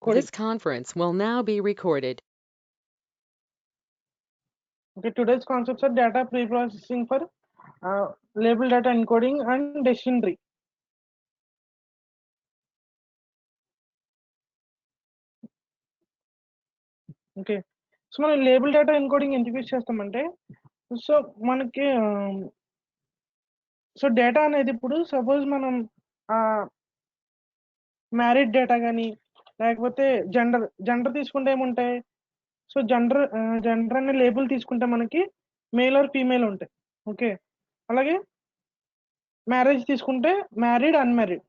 encoding. This conference will now be recorded. Okay, today's concepts are data pre-processing for label data encoding and decision tree. Okay, so మనం label data encoding ఎందుకు use చేస్తామంటే, so మనకి so data అనేది ఇప్పుడు suppose మనం married data కానీ లేకపోతే gender తీసుకుంటే ఏముంటాయి, సో జెండర్ అనే లేబుల్ తీసుకుంటే మనకి మేల్ ఆర్ ఫీమేల్ ఉంటాయి. ఓకే, అలాగే మ్యారేజ్ తీసుకుంటే మ్యారీడ్ అన్మ్యారీడ్.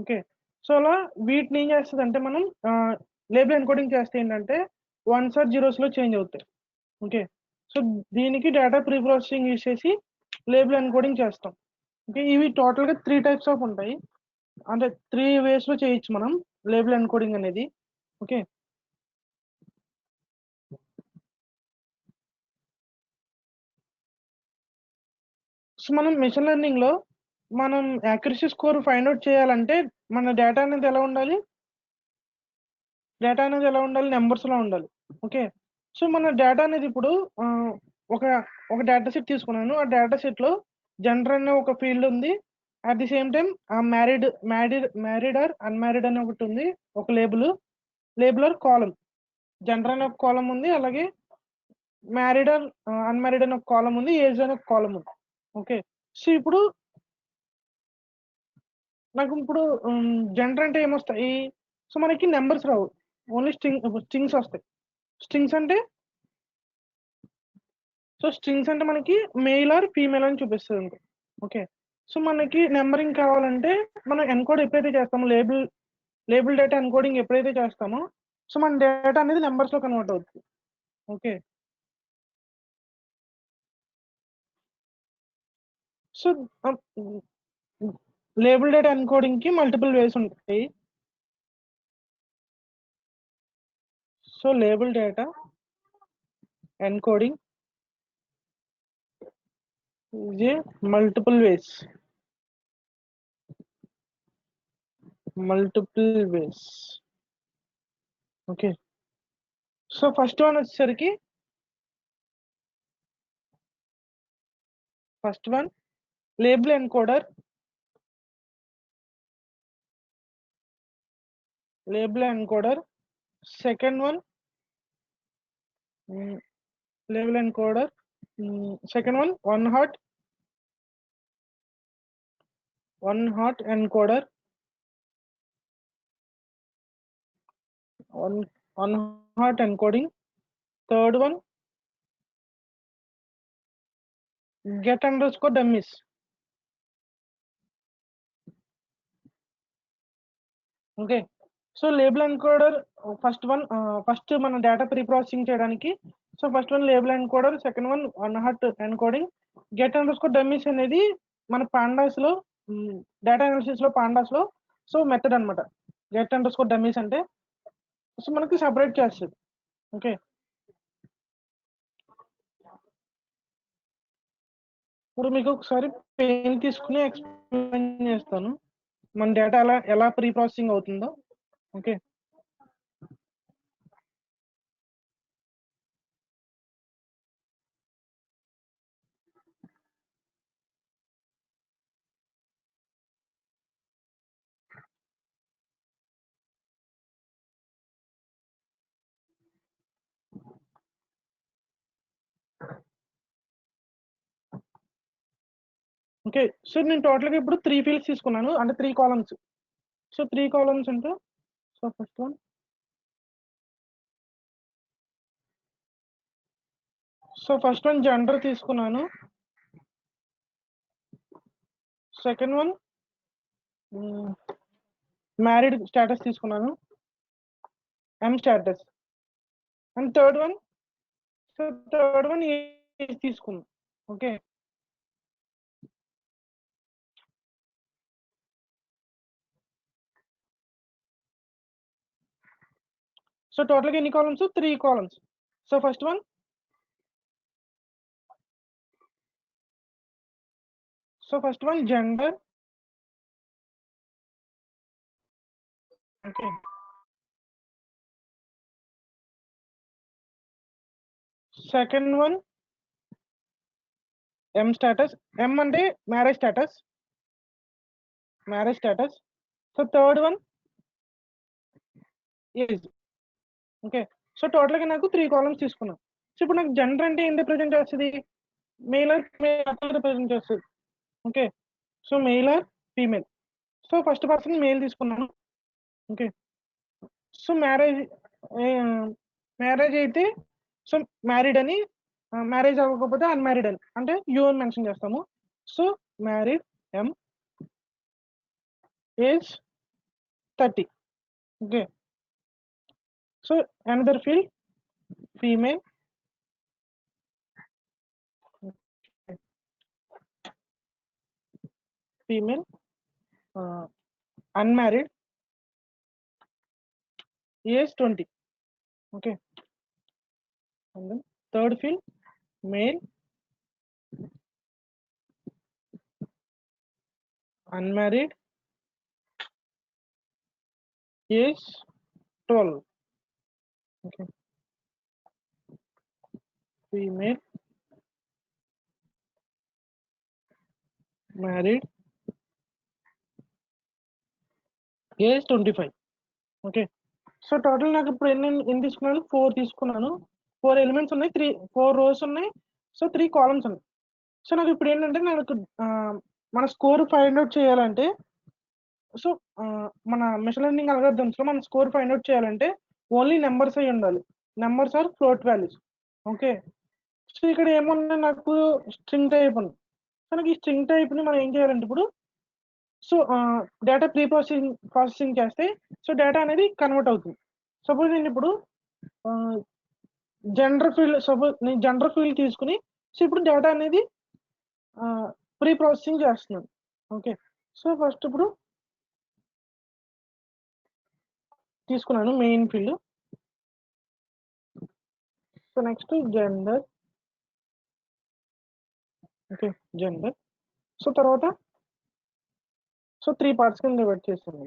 ఓకే, సో అలా వీటిని ఏం చేస్తుంది అంటే మనం లేబుల్ ఎన్కోడింగ్ చేస్తే ఏంటంటే వన్స్ ఆర్ జీరోస్ లో చేంజ్ అవుతాయి. ఓకే, సో దీనికి డేటా ప్రీ ప్రాసెసింగ్ యూజ్ చేసి లేబుల్ ఎన్కోడింగ్ చేస్తాం. ఓకే, ఇవి టోటల్ గా 3 టైప్స్ ఆఫ్ ఉంటాయి, అంటే 3 వేస్ లో చేయొచ్చు మనం లేబుల్ ఎన్కోడింగ్ అనేది. ఓకే, సో మనం మెషిన్ లెర్నింగ్ లో మనం యాక్యురసీ స్కోర్ ఫైండ్ అవుట్ చేయాలంటే మన డేటా అనేది ఎలా ఉండాలి, నెంబర్స్ లో ఉండాలి. ఓకే, సో మన డేటా అనేది ఇప్పుడు ఒక ఒక డేటా సెట్ తీసుకున్నాను. ఆ డేటా సెట్ లో జెండర్ అనే ఒక ఫీల్డ్ ఉంది, at the same time married or unmarried అనే ఒకటి ఉంది, ఒక లేబుల్ ఆర్ కాలం. జెండర్ అనే ఒక కాలం ఉంది, అలాగే మ్యారీడ్ ఆర్ అన్మ్యారీడ్ అనే ఒక కాలం ఉంది, ఏజ్ అనే ఒక కాలం ఉంది. ఓకే, సో ఇప్పుడు నాకు ఇప్పుడు జెండర్ అంటే ఏమొస్తాయి, సో మనకి నెంబర్స్ రావు, ఓన్లీ స్ట్రింగ్స్ వస్తాయి. స్ట్రింగ్స్ అంటే మనకి మెయిల్ ఆర్ ఫీమేల్ అని చూపిస్తుంది. ఓకే, సో మనకి నెంబరింగ్ కావాలంటే మనం ఎన్కోడ్ ఎప్పుడైతే చేస్తామో లేబుల్ డేటా ఎన్కోడింగ్ ఎప్పుడైతే చేస్తామో సో మన డేటా అనేది నెంబర్స్ లో కన్వర్ట్ అవుతుంది. Okay, so label data encoding కి మల్టిపుల్ వేస్ ఉంటాయి. So label data encoding is a multiple ways. Okay, so first one వచ్చేసరికి label encoder. Second one label encoder. Second one one hot encoder. one hot encoding. Third one get underscore dummies. Okay, so label encoder first మన data pre processing చేయడానికి. So first one label encoder, second one hot encoding. Get underscore dummies అనేది మన pandas లో data analysis లో so method అనమాట. Get underscore dummies అంటే so మనకి separate చేస్తుంది. ఓకే, ఇప్పుడు మీకు ఒకసారి పెయిన్ తీసుకుని ఎక్స్ప్లెయిన్ చేస్తాను మన డేటా ఎలా ప్రీ ప్రాసెసింగ్ అవుతుందో. ఓకే, ఓకే, సో నేను టోటల్గా ఇప్పుడు 3 ఫీల్డ్స్ తీసుకున్నాను, అంటే 3 కాలమ్స్. సో 3 కాలమ్స్ అంటే సో ఫస్ట్ వన్ జెండర్ తీసుకున్నాను. సెకండ్ వన్ మ్యారీడ్ స్టేటస్ తీసుకున్నాను, M status. And third one age తీసుకున్నాను. ఓకే, సో టోటల్గా ఎన్ని columns, 3 columns. So first one gender. Okay, second one M status, M అంటే marriage status. So third one age. Okay, so టోటల్గా నాకు 3 columns తీసుకున్నాను. So ఇప్పుడు నాకు జెండర్ అంటే ఏం రిప్రజెంట్ చేస్తుంది, మేల్ ఆర్ ఫీమేల్ రిప్రజెంట్ చేస్తుంది. Okay, so male or female. So first person male తీసుకున్నాను. ఓకే, సో మ్యారేజ్ అయితే సో మ్యారీడ్ అని, మ్యారేజ్ అవ్వకపోతే అన్మ్యారీడ్ అని, అంటే యూ అని మెన్షన్ చేస్తాము. So married M, age 30. Okay, so another field female, unmarried, age 20. Okay, and then third field male, unmarried, age 12. Okay, female, married, age 25. Okay, so total నాకు ఇప్పుడు ఎన్ని తీసుకున్నాను, 4 తీసుకున్నాను. 4 ఎలిమెంట్స్ ఉన్నాయి, 4 రోస్ ఉన్నాయి, సో 3 కాలమ్స్ ఉన్నాయి. So నాకు ఇప్పుడు ఏంటంటే నాకు మన స్కోర్ ఫైండ్ అవుట్ చేయాలంటే, సో మన మెషిన్ లెర్నింగ్ అల్గోరిథమ్స్ లో మన స్కోర్ ఫైండ్ అవుట్ చేయాలంటే ఓన్లీ నెంబర్స్ అయి ఉండాలి, numbers or float values. Okay, so ఇక్కడ ఏమున్నాయి, నాకు స్ట్రింగ్ టైప్ ఉంది. సో నాకు ఈ స్ట్రింగ్ టైప్ ని మనం ఏం చేయాలంటే ఇప్పుడు, సో డేటా ప్రాసెసింగ్ చేస్తే సో డేటా అనేది కన్వర్ట్ అవుతుంది. సపోజ్ నేను ఇప్పుడు నేను జెండర్ ఫీల్డ్ తీసుకుని సో ఇప్పుడు డేటా అనేది ప్రీ ప్రాసెసింగ్ చేస్తున్నాను. ఓకే, సో ఫస్ట్ ఇప్పుడు తీసుకున్నాను main field. So next gender. Okay, gender. So తర్వాత సో 3 పార్ట్స్ కింద డివైడ్ చేస్తాను.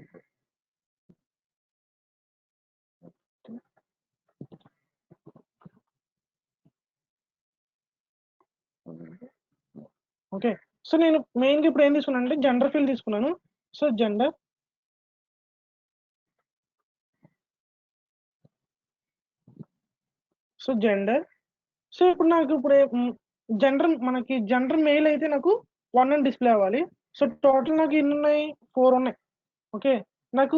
ఓకే, సో నేను మెయిన్గా ఇప్పుడు ఏం తీసుకున్నాను అంటే జెండర్ ఫీల్డ్ తీసుకున్నాను. సో జెండర్, సో ఇప్పుడు నాకు ఇప్పుడు మనకి జెండర్ మెయిల్ అయితే నాకు 1 అని డిస్ప్లే అవ్వాలి. సో టోటల్ నాకు ఎన్ని ఉన్నాయి, 4 ఉన్నాయి. ఓకే, నాకు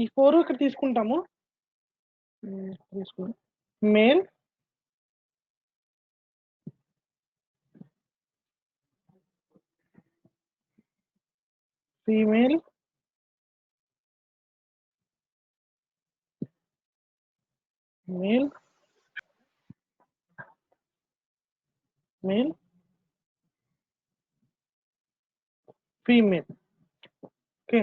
ఈ 4 ఇక్కడ తీసుకుంటాము. Male, female, male, female. Okay,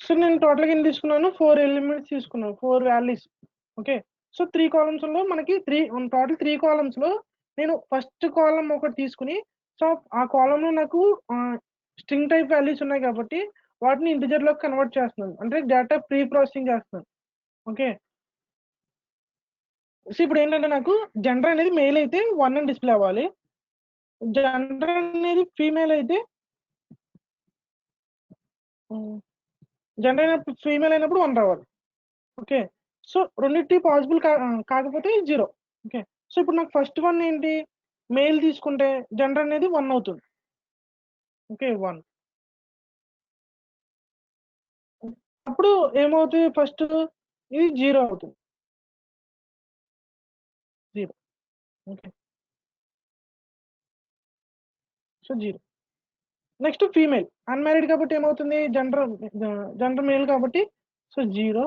so నేను టోటల్గా ఎన్ని తీసుకున్నాను, 4 ఎలిమెంట్స్ తీసుకున్నాను, 4 వాల్యూస్. ఓకే, సో 3 కాలమ్స్ లో మనకి టోటల్ 3 కాలమ్స్ లో నేను ఫస్ట్ కాలం ఒకటి తీసుకుని సో ఆ కాలంలో నాకు స్ట్రింగ్ టైప్ వాల్యూస్ ఉన్నాయి కాబట్టి వాటిని ఇంటిజర్ లోకి కన్వర్ట్ చేస్తున్నాను, అంటే డేటా ప్రీ ప్రాసెసింగ్ చేస్తున్నాను. ఓకే, సో ఇప్పుడు ఏంటంటే నాకు జెండర్ అనేది మెయిల్ అయితే 1 అని డిస్ప్లే అవ్వాలి, జెండర్ అనేది ఫీమేల్ అయితే ఫీమేల్ అయినప్పుడు 1 రావాలి. ఓకే, సో రెండింటి పాసిబుల్ కాకపోతే 0. ఓకే, సో ఇప్పుడు నాకు ఫస్ట్ వన్ ఏంటి, మెయిల్ తీసుకుంటే జెండర్ అనేది 1 అవుతుంది. ఓకే, 1 అప్పుడు ఏమవుతుంది, ఫస్ట్ ఇది 0 అవుతుంది, 0. Okay, so 0. Next female, unmarried కాబట్టి ఏమవుతుంది, జెండర్ మెయిల్ కాబట్టి సో 0.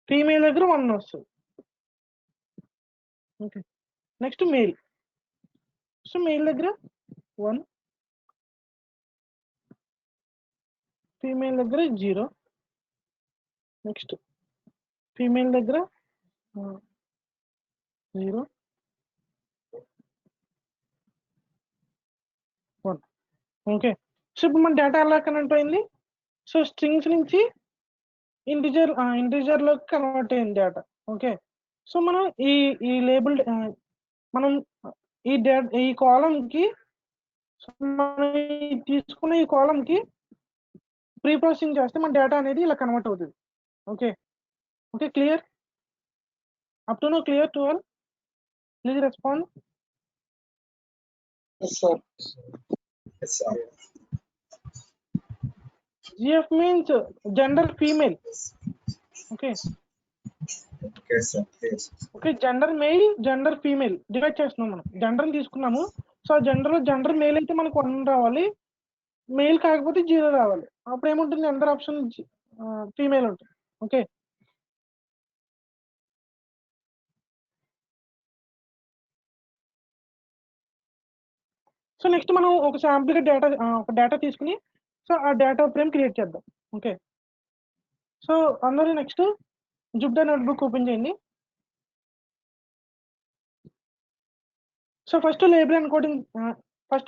ఫీమేల్ దగ్గర 1 వస్తుంది. Okay, next male, so mail దగ్గర 1, ఫీమేల్ దగ్గర 0. నెక్స్ట్ ఫీమేల్ దగ్గర 0, 1. ఓకే, సో ఇప్పుడు మన డేటా ఎలా కనెక్ట్ అయింది, సో స్ట్రింగ్స్ నుంచి ఇంటిజర్ లోకి కన్వర్ట్ అయింది డేటా. ఓకే, సో మనం ఈ లేబుల్ మనం ఈ కాలం కి మనం తీసుకున్న ఈ కాలం కి ప్రీ ప్రాసెసింగ్ చేస్తే మన డేటా అనేది ఇలా కన్వర్ట్ అవుతుంది. Okay okay clear? Up to no clear to all? Please respond. Yes, sir. Yes, sir. GF means gender female. Okay. Okay, sir. Yes. Okay gender mail gender female divide చేస్తున్నాం. మనం gender తీసుకున్నాము. So ఆ gender లో gender mail అయితే మనకు 1 రావాలి, mail కాకపోతే 0 రావాలి. అప్పుడు ఏముంటుంది, అందర్ ఆప్షన్ ఫీమేల్ ఉంటుంది. ఓకే సో నెక్స్ట్ మనం ఒక శాంపుల్ ఒక డేటా తీసుకుని సో ఆ డేటా ఫ్రేమ్ క్రియేట్ చేద్దాం. ఓకే సో అందరూ నెక్స్ట్ జుపిటర్ నోట్బుక్ ఓపెన్ చేయండి. సో ఫస్ట్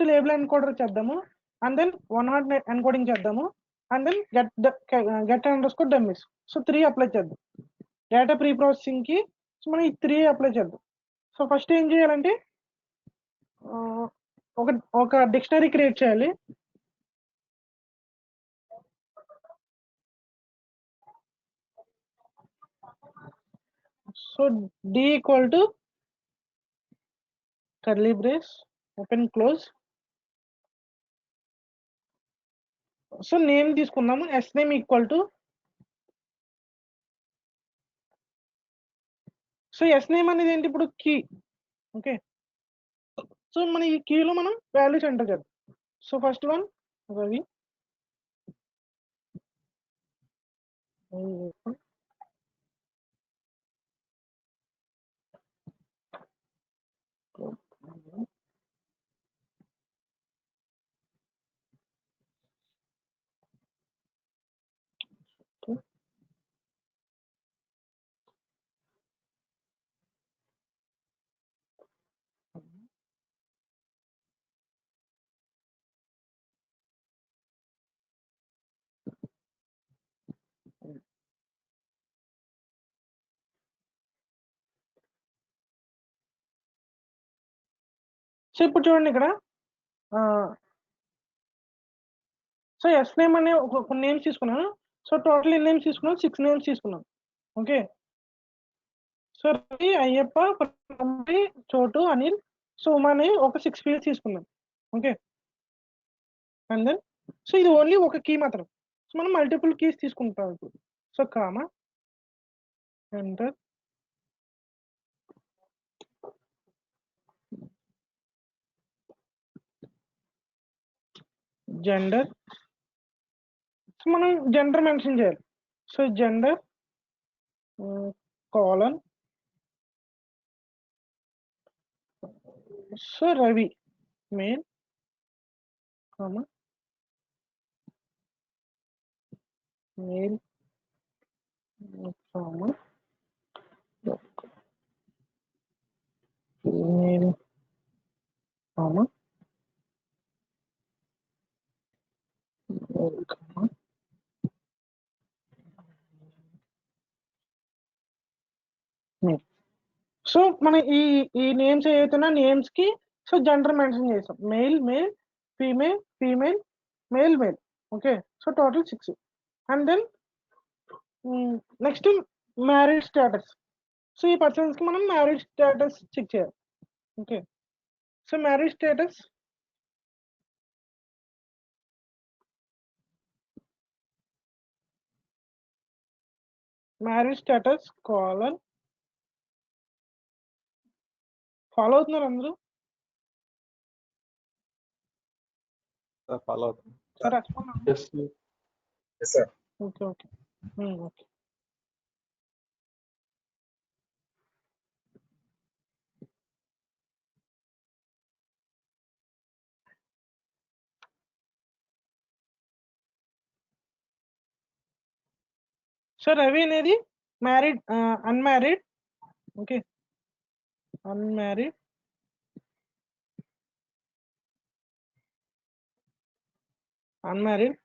లేబుల్ ఎన్కోడర్ చేద్దాము, అండ్ దెన్ 100 ఎన్కోడింగ్ చేద్దాము, and then get underscore dummies. So 3 apply చేద్దాం డేటా ప్రీ ప్రాసెసింగ్ కి. సో మనం ఈ 3 అప్లై చేద్దాం. సో ఫస్ట్ ఏం చేయాలంటే ఒక డిక్షనరీ క్రియేట్ చేయాలి. So D equal to curly brace open close. So name తీసుకున్నాము, S name equal to, so S name అనేది ఏంటి ఇప్పుడు కీ. ఓకే సో మన ఈ కీలో మనం వాల్యూస్ ఎంటర్ చేద్దాం. So first one Ravi, so ఇప్పుడు చూడండి ఇక్కడ సో ఎస్ నేమ్ అనే ఒక నేమ్స్ తీసుకున్నాను. సో టోటల్ ఎన్ని నేమ్స్ తీసుకున్నాను, 6 నేమ్స్ తీసుకున్నాను. ఓకే సో రవి, అయ్యప్ప, చోటు, అనిల్, సో ఉమా అనే ఒక 6 ఫీల్డ్స్ తీసుకున్నాం. ఓకే అండ్ దెన్ సో ఇది ఓన్లీ ఒక కీ మాత్రం. సో మనం మల్టిపుల్ కీస్ తీసుకుంటాం ఇప్పుడు. So comma enter gender. So మనం జెండర్ మెన్షన్ చేయాలి. So gender colon, so Ravi male comma male comma female comma male comma male. So మన ఈ నేమ్స్ ఏవైతున్నా నేమ్స్ కి సో జెండర్ మెన్షన్ చేసాం, male male, female female, male male. Okay so total 6. And then next married status. So ఈ persons కి మనం married status check చేయాలి. Okay so married status colon, follow అవుతున్నారు అందరూ? Follow. సరే Yes, sir. Yes, sir. Okay okay okay so Ravi అనేది married unmarried. Okay unmarried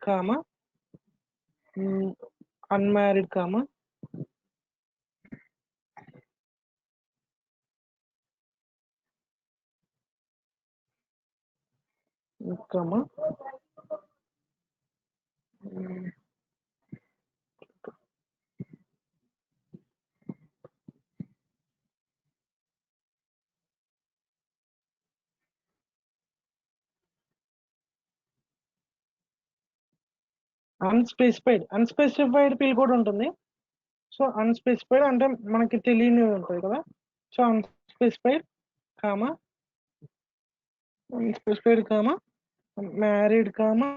comma unmarried comma comma unspecified field కూడా ఉంటుంది. సో అన్స్పెసిఫైడ్ అంటే మనకి తెలియని ఉంటుంది కదా. So unspecified comma unspecified comma married comma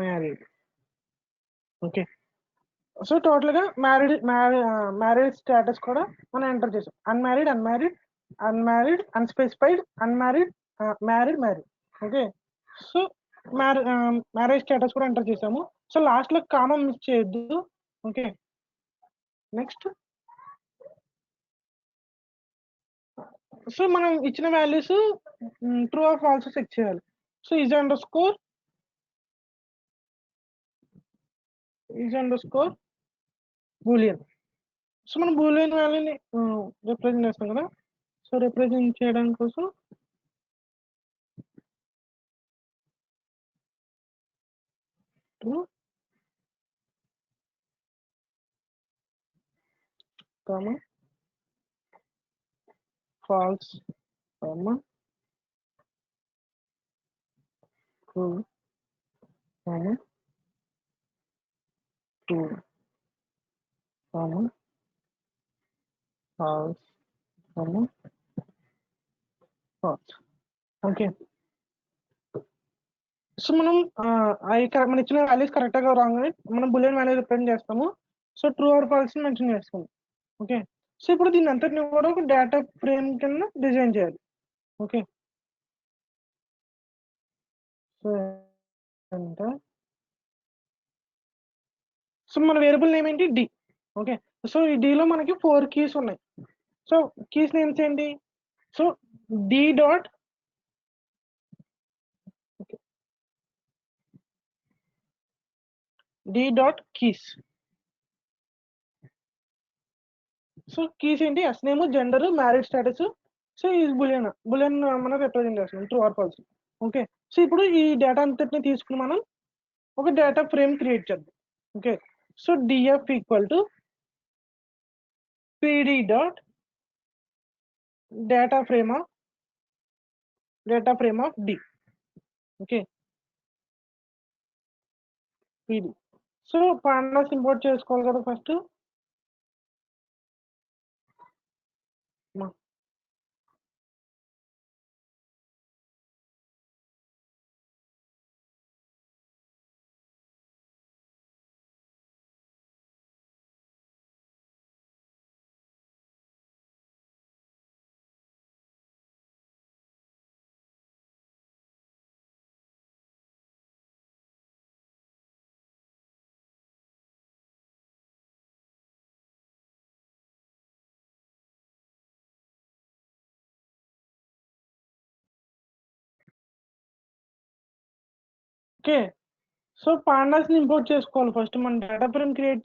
married. Okay, so total గా married status కూడా మనం ఎంటర్ చేసాం. Unmarried unspecified unmarried married. Okay, so marriage status కూడా ఎంటర్ చేసాము. సో లాస్ట్ లో కామా మిస్ చేయొద్దు. Okay, next. సో మనం ఇచ్చిన values true or false check చేయాలి. So is underscore boolean. So మనం బూలియన్ వాల్యూని రిప్రజెంట్ చేస్తాం కదా. సో రిప్రజెంట్ చేయడం కోసం true comma false comma true comma true comma false comma false. Okay, so మనం మన ఇచ్చిన వాల్యూస్ కరెక్ట్ గా రాంగ్ అని మనం బులియన్ వాల్యూ రిప్రజెంట్ చేస్తాము. So true or false mention చేస్తాము. ఓకే, సో ఇప్పుడు దీని అంతటిని కూడా ఒక డేటా ఫ్రేమ్ కింద డిజైన్ చేయాలి. ఓకే, సో మన వేరియబుల్ నేమ్ ఏంటి డి. ఓకే, సో ఈ డిలో మనకి 4 కీస్ ఉన్నాయి. సో కీస్ నేమ్స్ ఏంటి? So D dot keys. So keys ఏంటి? S name, gender, marriage status. So ఈ బులియన్ మనం రిప్రజెంట్ చేస్తున్నాం true or false. Okay, so ఇప్పుడు ఈ డేటా అంతటిని తీసుకుని మనం ఒక డేటా ఫ్రేమ్ క్రియేట్ చేద్దాం. Okay, so DF equal to PD dot data frame of D. Okay, PD. So pandas import చేసుకోవాలి కదా ఫస్ట్. ఓకే, సో పాండాస్ ని ఇంపోర్ట్ చేసుకోవాలి ఫస్ట్. మనం డేటా ఫ్రేమ్ క్రియేట్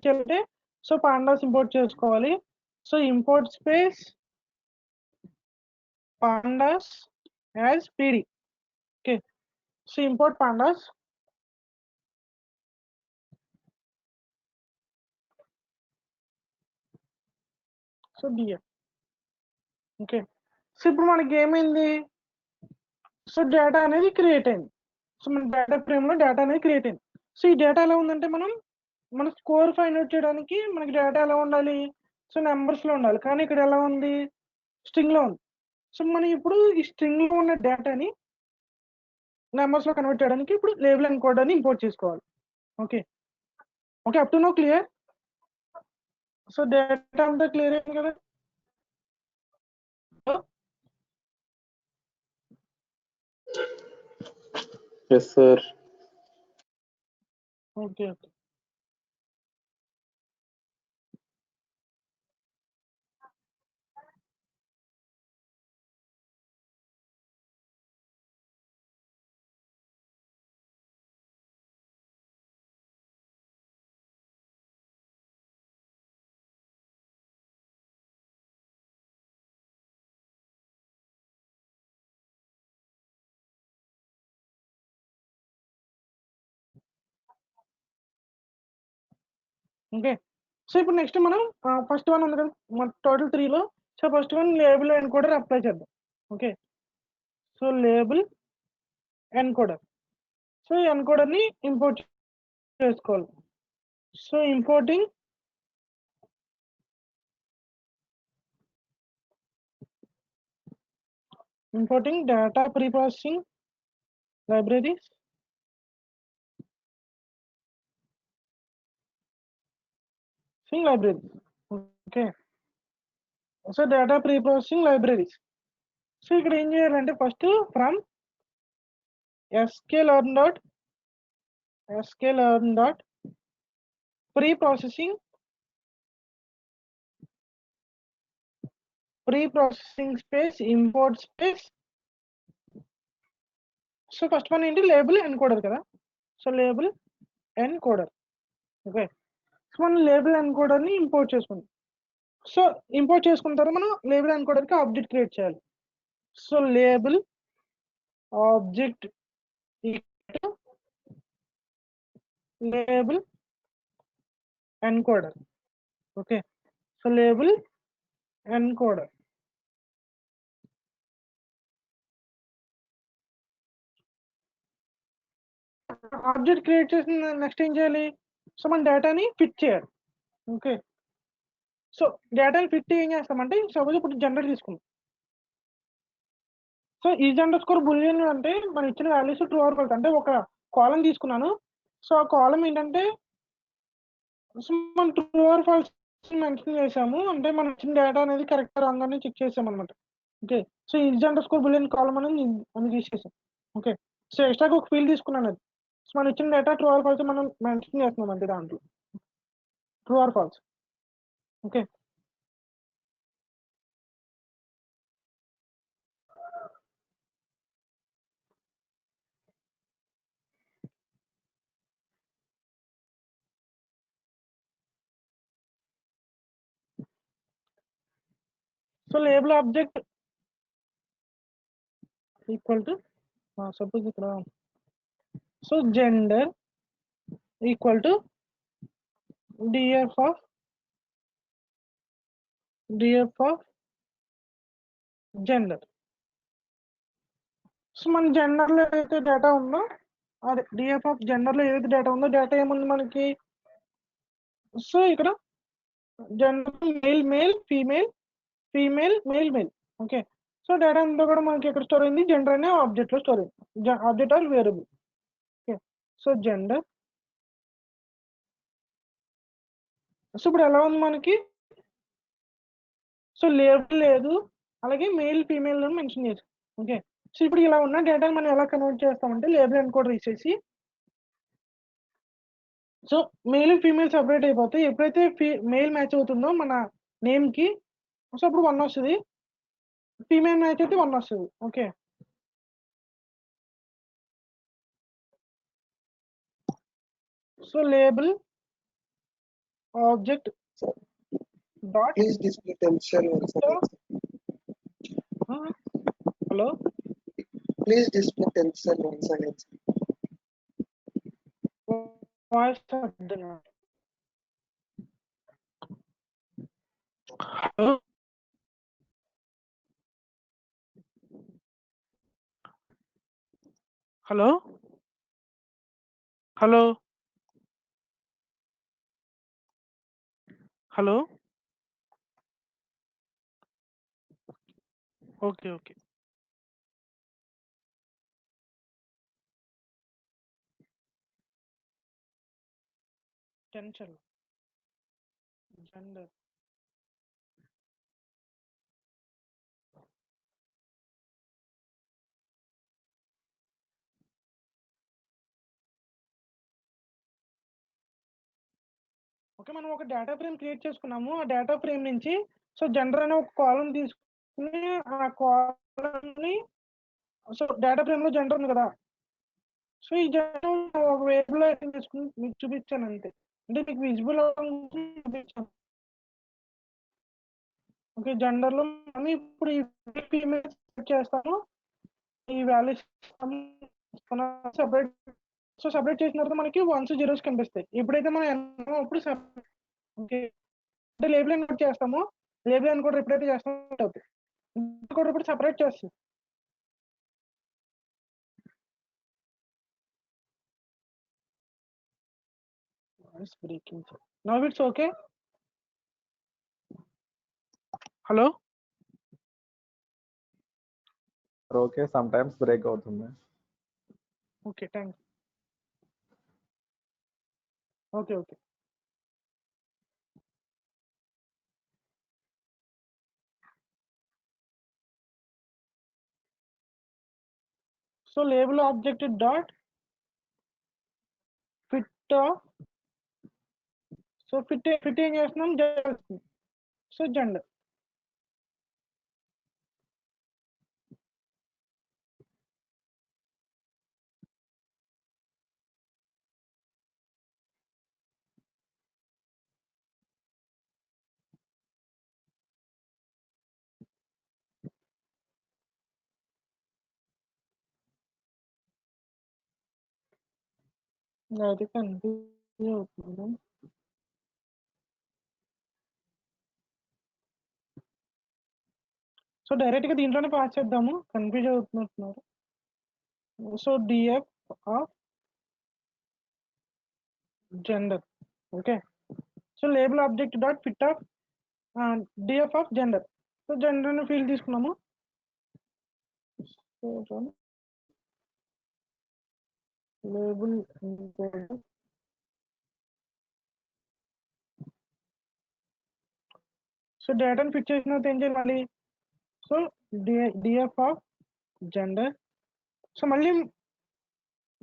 చేయాలంటే సో పాండాస్ ఇంపోర్ట్ చేసుకోవాలి. So import space pandas as pd. Okay, so import pandas. So df. Okay, so ఇప్పుడు మనకి ఏమైంది? సో డేటా అనేది క్రియేట్ అయింది. సో మన డేటా ఫ్రేమ్ లో డేటా అనేది క్రియేట్ అయింది. సో ఈ డేటా ఎలా ఉందంటే మన స్కోర్ ఫైండ్ అవుట్ చేయడానికి మనకి డేటా ఎలా ఉండాలి? సో నెంబర్స్ లో ఉండాలి, కానీ ఇక్కడ ఎలా ఉంది? స్ట్రింగ్ లో ఉంది. సో మనం ఇప్పుడు ఈ స్ట్రింగ్ లో ఉన్న డేటాని నెంబర్స్ లో కన్వర్ట్ చేయడానికి ఇప్పుడు లేబుల్ ఎన్కోడర్ అని ఇంపోర్ట్ చేసుకోవాలి. Okay, okay, up to no clear? So data అంతా క్లియర్ అయింది కదా. Yes, sir. Okay. Okay. So ఇప్పుడు నెక్స్ట్ మనం ఫస్ట్ వన్ ఉంది కదా మన టోటల్ 3లో. So first one label encoder apply చేద్దాం. Okay. So label encoder. So ఈ ఎన్కోడర్ని ఇంపోర్ట్ చేసుకోవాలి. So importing data pre-processing libraries. Libraries. Okay. So data pre-processing libraries. So ఇక్కడ ఏం చేయాలంటే first from sklearn dot pre-processing space import space. So first one ఏంటి label encoder కదా. So label encoder. Okay. So మనం label ఎన్కోడర్ని import చేసుకుందాం. So import చేసుకున్న తర్వాత మనం లేబుల్ ఎన్కోడర్కి ఆబ్జెక్ట్ క్రియేట్ చేయాలి. So label object label encoder. Okay. So label encoder. Object create చేసిన next ఏం చేయాలి? సో మన డేటాని ఫిట్ చేయాలి. ఓకే. సో డేటాని ఫిట్ ఏం చేస్తామంటే సపోజ్ ఇప్పుడు జనరేట్ తీసుకుందాం. సో ఈ జనరేట్ స్కోర్ బులియన్ అంటే మనం ఇచ్చిన వాల్యూస్ ట్రూ ఆర్ ఫాల్స్. అంటే ఒక కాలం తీసుకున్నాను. సో ఆ కాలం ఏంటంటే సో మనం ట్రూ ఆర్ ఫాల్స్ మెన్షన్ చేసాము. అంటే మనం ఇచ్చిన డేటా అనేది కరెక్ట్ రాంగ్ అని చెక్ చేసాం అనమాట. ఓకే. సో ఈ జనరేట్ స్కోర్ బులియన్ కాలం అనేది తీసేసాం. ఓకే. సో ఎక్స్ట్రాగా ఒక ఫీల్డ్ తీసుకున్నాను. అది సో మనం ఇచ్చిన డేటా ట్రూ ఆర్ ఫాల్స్ మనం మెన్షన్ చేస్తున్నాం అంటే దాంట్లో true or false. Okay. So label object equal to suppose ఇక్కడ so gender equal to DF of gender. So మన జెండర్లో ఏదైతే డేటా ఉందో అదే డిఎఫ్ ఆఫ్ జెండర్లో ఏదైతే డేటా ఉందో డేటా ఏముంది మనకి? సో ఇక్కడ gender male male. Okay. So data అంతా కూడా మనకి ఎక్కడ స్టోర్ అయింది? జెండర్ అనే ఆబ్జెక్ట్ లో స్టోర్ అయింది. Object or variable. Okay. So gender. So ఇప్పుడు ఎలా ఉంది మనకి? సో లేబుల్ లేదు, అలాగే మేల్ ఫీమేల్ మెన్షన్ చేసాం. ఓకే. సో ఇప్పుడు ఇలా ఉన్న డేటాని మనం ఎలా కన్వర్ట్ చేస్తామంటే లేబుల్ ఎన్కోడర్ తీసేసి సో మేల్ ఫీమేల్ సెపరేట్ అయిపోతాయి. ఎప్పుడైతే మేల్ మ్యాచ్ అవుతుందో మన నేమ్ కి సో అప్పుడు 1 వస్తుంది, ఫీమేల్ మ్యాచ్ అయితే 1 వస్తుంది. Okay. So label object dot Please display tensor once again. hello, Please display tensor once again. voice hello hello hello okay okay tensor gender okay. మనం ఒక data frame create చేసుకున్నాము. ఆ data frame నుంచి so gender అనే ఒక కాలం తీసుకుని ఆ కాలంని so data frame లో జెండర్ ఉంది కదా. సో ఈ జెండర్ ఒక వేరియబుల్ తీసుకుని మీకు చూపించాను అంతే. అంటే మీకు విజిబుల్ చూపించాను. ఓకే. జెండర్ లో మనం ఇప్పుడు ఈ ఫీమేల్ చేస్తాము, ఈ వాల్యూస్ సెపరేట్. సో సెపరేట్ చేసిన తర్వాత మనకి 1s 0s కనిపిస్తాయి. ఎప్పుడైతే మనం అప్పుడు ఓకే, అంటే లేబుల్ అని కూడా చేస్తాము, లేబుల్ అని కూడా ఎప్పుడైతే చేస్తామో అవుతుంది, కూడా ఇప్పుడు సపరేట్ చేస్తాం. Voice breaking. Now it's okay. Hello, okay, sometimes break అవుతుంది. Okay, thanks. Okay okay. So label object dot fit of, so fit ఏం చేస్తున్నాం, జెండర్. So gender. అది కన్ఫ్యూజ్ అవుతుంది. సో డైరెక్ట్ గా దీంట్లోనే పాస్ చేద్దాము, కన్ఫ్యూజ్ అవుతున్నారు. So DF of gender. Okay, so label object dot fit of DF of gender. So gender అని field తీసుకున్నాము. లేబుల్ సో డేటాను ఫిట్ చేసిన తర్వాత ఏం చేయాలి, so DF of gender. So మళ్ళీ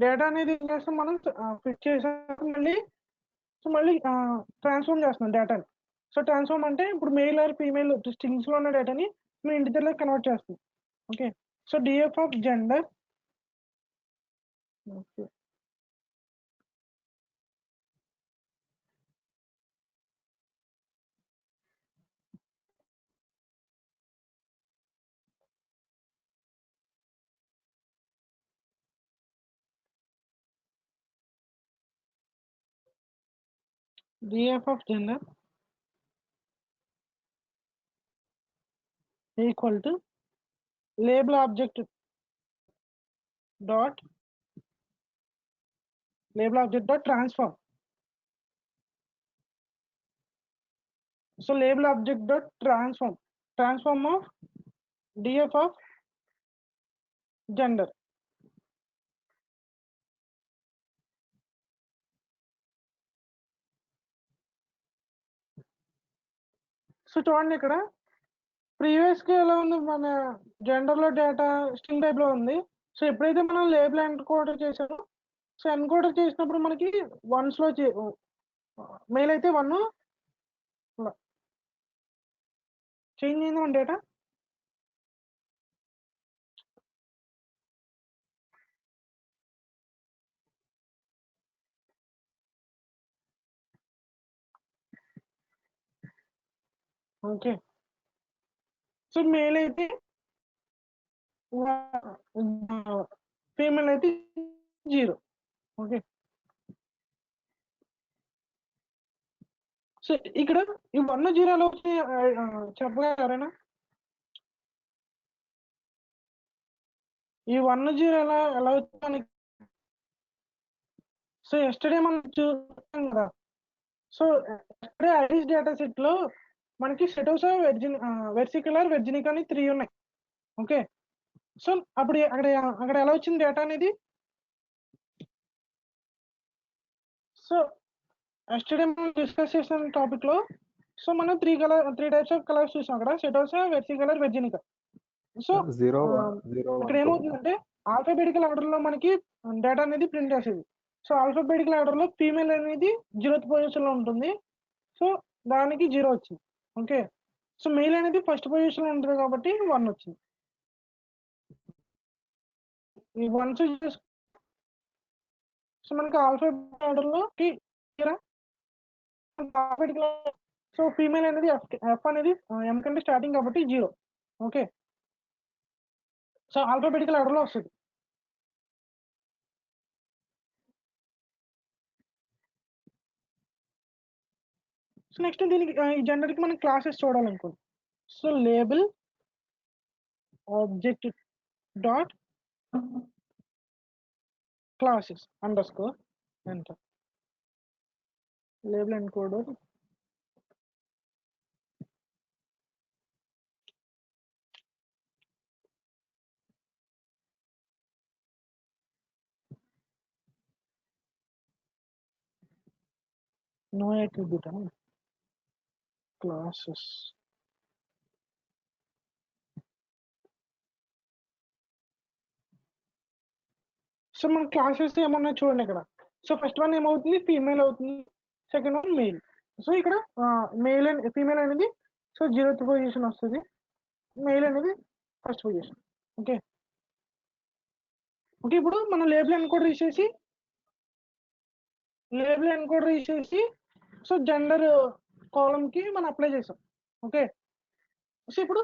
డేటా అనేది ఏం చేస్తాం మనం, ఫిట్ చేసాక మళ్ళీ సో మళ్ళీ ట్రాన్స్ఫార్మ్ చేస్తున్నాం డేటాని. సో ట్రాన్స్ఫార్మ్ అంటే ఇప్పుడు మెయిల్ ఆర్ ఫీమేల్ స్ట్రింగ్స్ లో ఉన్న డేటాని మేము ఇంటిజర్ లో కన్వర్ట్ చేస్తాం. Okay, so DF of gender. Okay, DF of gender equal to label object dot transform. So label object dot transform of DF of gender. So చూడండి ఇక్కడ previous గా ఎలా ఉంది, మన జెండర్ లో డేటా స్ట్రింగ్ టైప్ లో ఉంది. సో ఎప్పుడైతే మనం లేబుల్ ఎన్కోడర్ చేసామో, సో ఎన్కోడర్ చేసినప్పుడు మనకి వన్స్ లో మెయిల్ అయితే 1 చేంజ్ అయింది మన డేటా. ఓకే, సో మెయిల్ అయితే ఫీమేల్ అయితే 0. ఓకే, సో ఇక్కడ ఈ 1 0 ఎలా వచ్చి చెప్పగలరా? ఈ 1 0 ఎలా వచ్చి, సో ఎస్టర్డే మనం చూసాం కదా. So yesterday iris data set లో మనకి సెటోసా వెర్సికులర్ వెర్జినికా అని 3 ఉన్నాయి. ఓకే, సో అప్పుడు అక్కడ ఎలా వచ్చింది డేటా అనేది. సో ఎస్టర్డే మనం డిస్కస్ చేసిన టాపిక్ లో సో మనం 3 టైప్స్ ఆఫ్ కలర్స్ చూసాం అక్కడ, సెటోసా వెర్సికులర్ వెర్జినికా. సో 0 ఇక్కడ ఏమవుతుందంటే ఆల్ఫాబెటికల్ ఆర్డర్ లో మనకి డేటా అనేది ప్రింట్ చేసేది. సో ఆల్ఫాబెటికల్ ఆర్డర్ లో ఫీమేల్ అనేది 0th పొజిషన్ లో ఉంటుంది. సో దానికి 0 వచ్చింది. ఓకే, సో మెయిల్ అనేది ఫస్ట్ పొజిషన్ లో ఉంటుంది కాబట్టి 1 వచ్చింది. ఈ 1 సో మనకి ఆల్ఫాబెటికల్ ఆర్డర్ లో సో ఫీమేల్ అనేది ఎఫ్ అనేది ఎం కంటే స్టార్టింగ్ కాబట్టి 0. ఓకే, సో ఆల్ఫాబెటికల్ ఆర్డర్ లో వస్తుంది. సో నెక్స్ట్ దీనికి ఈ జెండర్కి మనం క్లాసెస్ చూడాలనుకోండి. So label object dot classes underscore enter. Label encoder no attribute అని క్లాసెస్. సో మన క్లాసెస్ ఏమన్నా చూడండి ఇక్కడ. సో ఫస్ట్ వన్ ఏమవుతుంది, ఫీమేల్ అవుతుంది. Second one male. సో ఇక్కడ మేల్ అండ్ ఫీమేల్ అనేది సో 0th పొజిషన్ వస్తుంది, మేల్ అనేది ఫస్ట్ పొజిషన్. ఓకే ఓకే ఇప్పుడు మనం లేబుల్ ఎన్కోడర్ తీసేసి సో జెండర్ కాలమ్ కి మనం అప్లై చేసాం. ఓకే సో ఇప్పుడు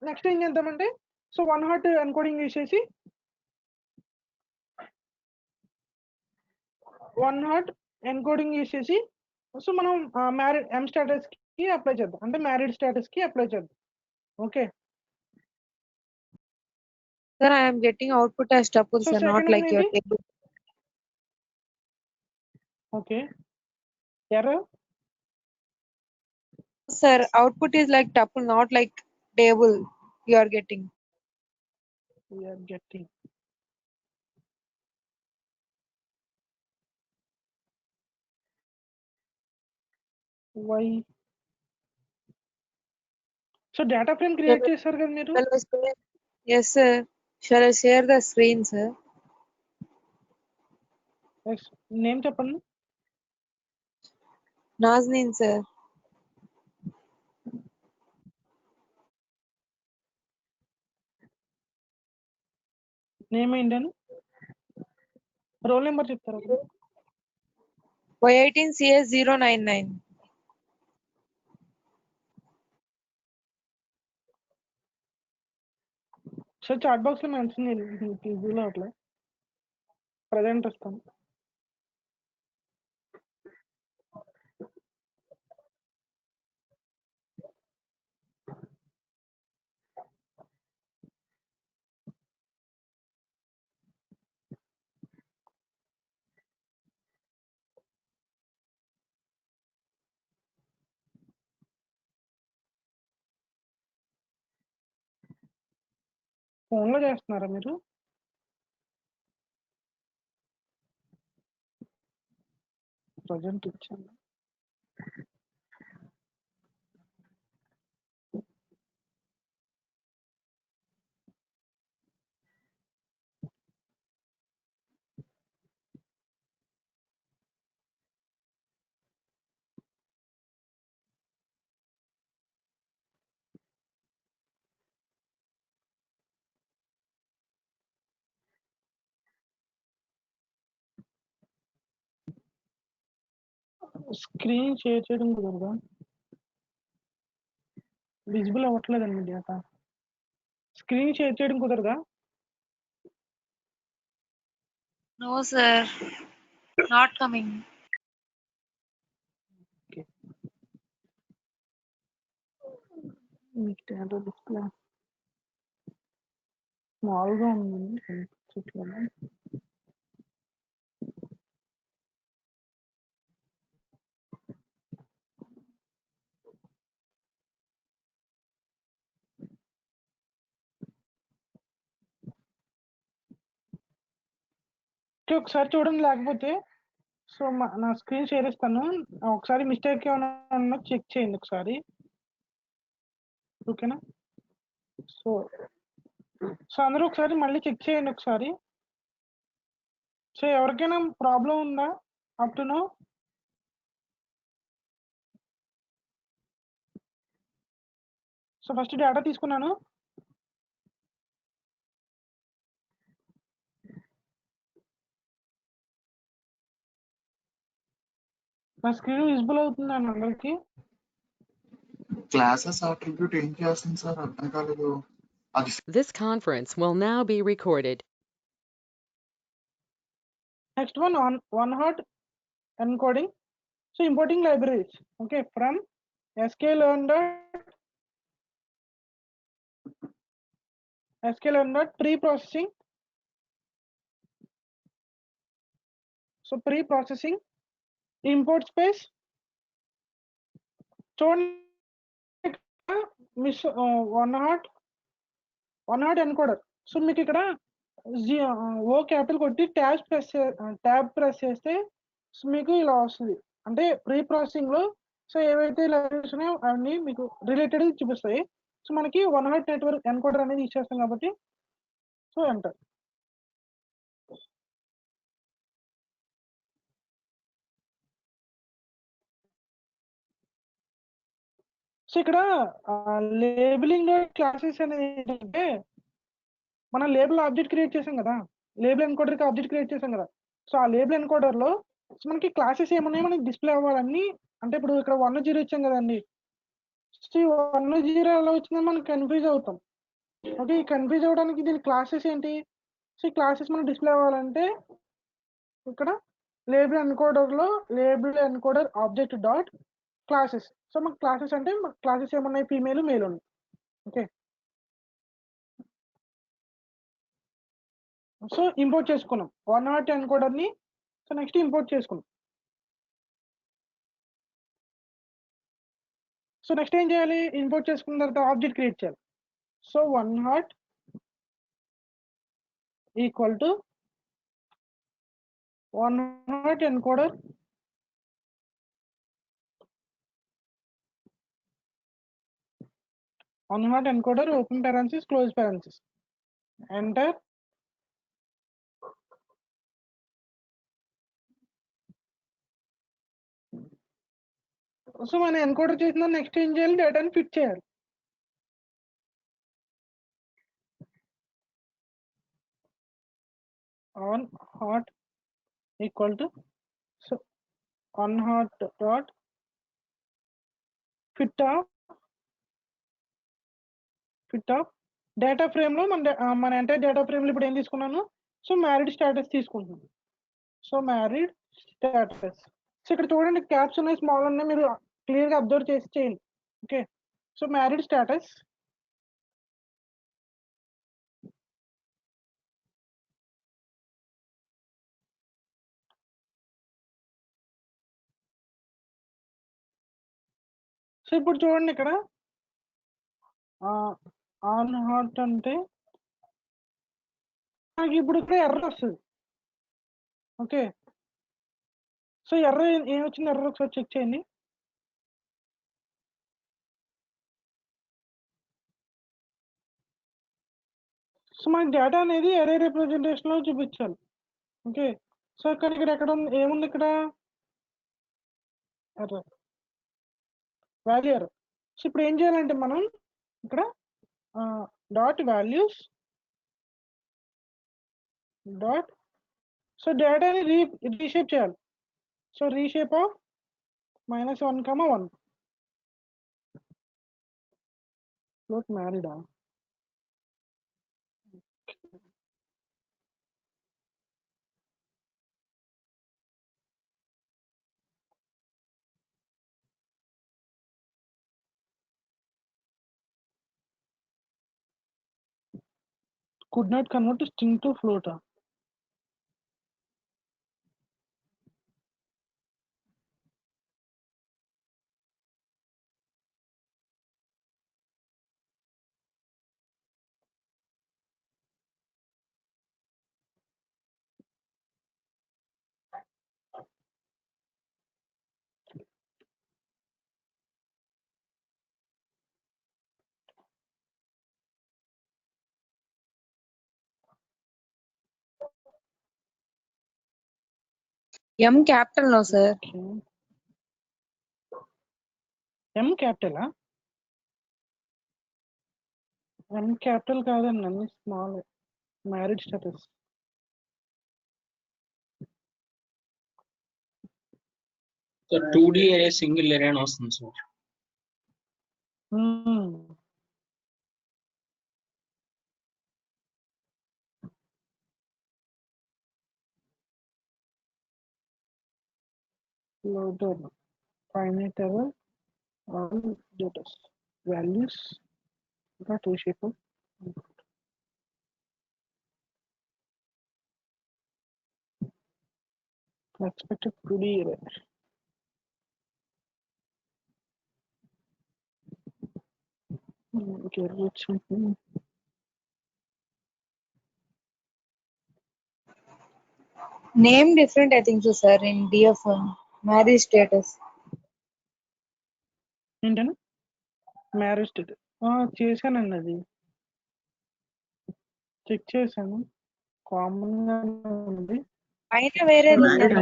నెక్స్ట్ ఏం చేద్దామంటే సో 1 హాట్ ఎన్కోడింగ్ తీసేసి 1 హాట్ ఎన్కోడింగ్ చేసేసి సో మనం మ్యారీడ్ ఎం స్టేటస్ కి అప్లై చేద్దాం, అంటే మ్యారీడ్ స్టేటస్ కి అప్లై చేద్దాం. Okay Sir, I am getting output as tuple, So sir, not second like one your is- table. Okay error. Sir, output is like tuple, not like table you are getting. We are getting why. So data frame create చేశారు కదా మీరు. Shall I share? Yes, sir. Shall I share the screen, sir? Name చెప్పండి. Nazneen, sir. Name ఏంటని, roll number చెప్తారా? Y18CS099. So chat box లో mention ఈజీలో అట్లా present వస్తాను. ఫోన్లో చేస్తున్నారా మీరు? ప్రజెంట్ ఇచ్చాను. స్క్రీన్ షేర్ చేయడం కుదరదా? విజిబుల్ అవ్వట్లేదండి డేటా. స్క్రీన్ షేర్ చేయడం కుదరదా? No, sir. Not coming. మీకు డేటా డిస్ప్లే స్మాల్గా ఉందండి, కనిపించట్లేదు. ఒకసారి చూడండి, లేకపోతే సో నా స్క్రీన్ షేర్ ఇస్తాను, ఒకసారి మిస్టేక్ ఏమైనా చెక్ చేయండి ఒకసారి. ఓకేనా? సో సో అందరూ ఒకసారి మళ్ళీ చెక్ చేయండి ఒకసారి. సో ఎవరికైనా ప్రాబ్లం ఉందా up to no? So first data తీసుకున్నాను. నా స్క్రీన్ విజిబుల్ అవుతుందండి అందరికి. క్లాసెస్ అట్రిబ్యూట్ ఏం చేస్తుంది సార్, అర్థం కాలేదు. అది This conference will now be recorded. Next one hot encoding. So importing libraries, okay, from sklearn dot pre-processing. So pre-processing import space. Miss one hot encoder. So మీకు ఇక్కడ ఓ capital కొట్టి tab press చేస్తే so మీకు ఇలా వస్తుంది. అంటే pre processing లో so ఏవైతే లైబ్రరీస్ ఉన్నాయో అవన్నీ మీకు రిలేటెడ్ చూపిస్తాయి. సో మనకి 1 హాట్ నెట్వర్క్ ఎన్కోడర్ అనేది ఇచ్చేస్తాం కాబట్టి సో ఎంటర్. సో ఇక్కడ లేబులింగ్ క్లాసెస్ అనేది ఏంటంటే మనం లేబుల్ ఆబ్జెక్ట్ క్రియేట్ చేసాం కదా, లేబుల్ ఎన్కోడర్ కి ఆబ్జెక్ట్ క్రియేట్ చేసాం కదా. సో ఆ లేబుల్ ఎన్కోడర్ లో మనకి క్లాసెస్ ఏమున్నాయి మనకి డిస్ప్లే అవ్వాలని. అంటే ఇప్పుడు ఇక్కడ 1 0 ఇచ్చాం కదండి. సో 1 0 ఎలా వచ్చిందని మనం కన్ఫ్యూజ్ అవుతాం. ఓకే, ఈ కన్ఫ్యూజ్ అవ్వడానికి దీని క్లాసెస్ ఏంటి? సో ఈ క్లాసెస్ మనకి డిస్ప్లే అవ్వాలంటే ఇక్కడ లేబుల్ ఎన్కోడర్ లో label encoder object dot classes. So మనకి క్లాసెస్ అంటే క్లాసెస్ ఏమున్నాయి, ఫీమేల్ మేల్ ఉన్నాయి. ఓకే, సో ఇంపోర్ట్ చేసుకున్నాం 1 హాట్ ఎన్కోడర్ ని. సో నెక్స్ట్ ఇంపోర్ట్ చేసుకున్నాం. సో నెక్స్ట్ ఏం చేయాలి, ఇంపోర్ట్ చేసుకున్న తర్వాత ఆబ్జెక్ట్ క్రియేట్ చేయాలి. So 1 hot equal to 1 hot encoder open parenthesis close parenthesis enter. So మనం ఎన్కోడర్ చేసిన నెక్స్ట్ ఏం చేయాలి, డేటాని ఫిట్ చేయాలి. On hot equal to so 1 hot dot fit of data frame లో మన ఎంటైర్ డేటా ఫ్రేమ్ లో ఇప్పుడు ఏం తీసుకున్నాను, సో మ్యారీడ్ స్టేటస్ తీసుకుంటున్నాను. So married status. సో ఇక్కడ చూడండి క్యాప్స్ ఉన్నాయి, స్మాల్ ఉన్నాయి, మీరు క్లియర్ గా అబ్జర్వ్ చేసి చేయండి. Okay, so married status. So ఇప్పుడు చూడండి ఇక్కడ ఆన్ హాట్ అంటే నాకు ఇప్పుడు ఇక్కడ ఎర్ర వస్తుంది. ఓకే, సో ఎర్ర ఏం వచ్చింది, ఎర్ర ఒకసారి చెక్ చేయండి. సో మనకి డేటా అనేది అరే రిప్రజెంటేషన్ లో చూపించాలి. ఓకే, సో ఇక్కడ ఎక్కడ ఉంది, ఏముంది ఇక్కడ ఎర్ర వాల్యూ ఎర్ర. సో ఇప్పుడు ఏం చేయాలంటే మనం ఇక్కడ డాట్ వాల్యూస్ డాట్ సో డేటాని రీషేప్ చేయాలి. So reshape of -1, 1 మ్యారీడా. could not convert to string to float. M capital no sir. M capital M capital కాదండి, అన్ని small. Married status. So 2D అరే సింగిల్ అరే అని వస్తుంది sir. Loader finite ever all data values ఇంకా 2 shape expected 2D array. Okay, let's Name different, I think so, sir, in DF1. Marriage status. ఏంటండి marriage date చేశానండి అది check చేశాను common గా ఉంది అయినా వేరే మ్యారీడ్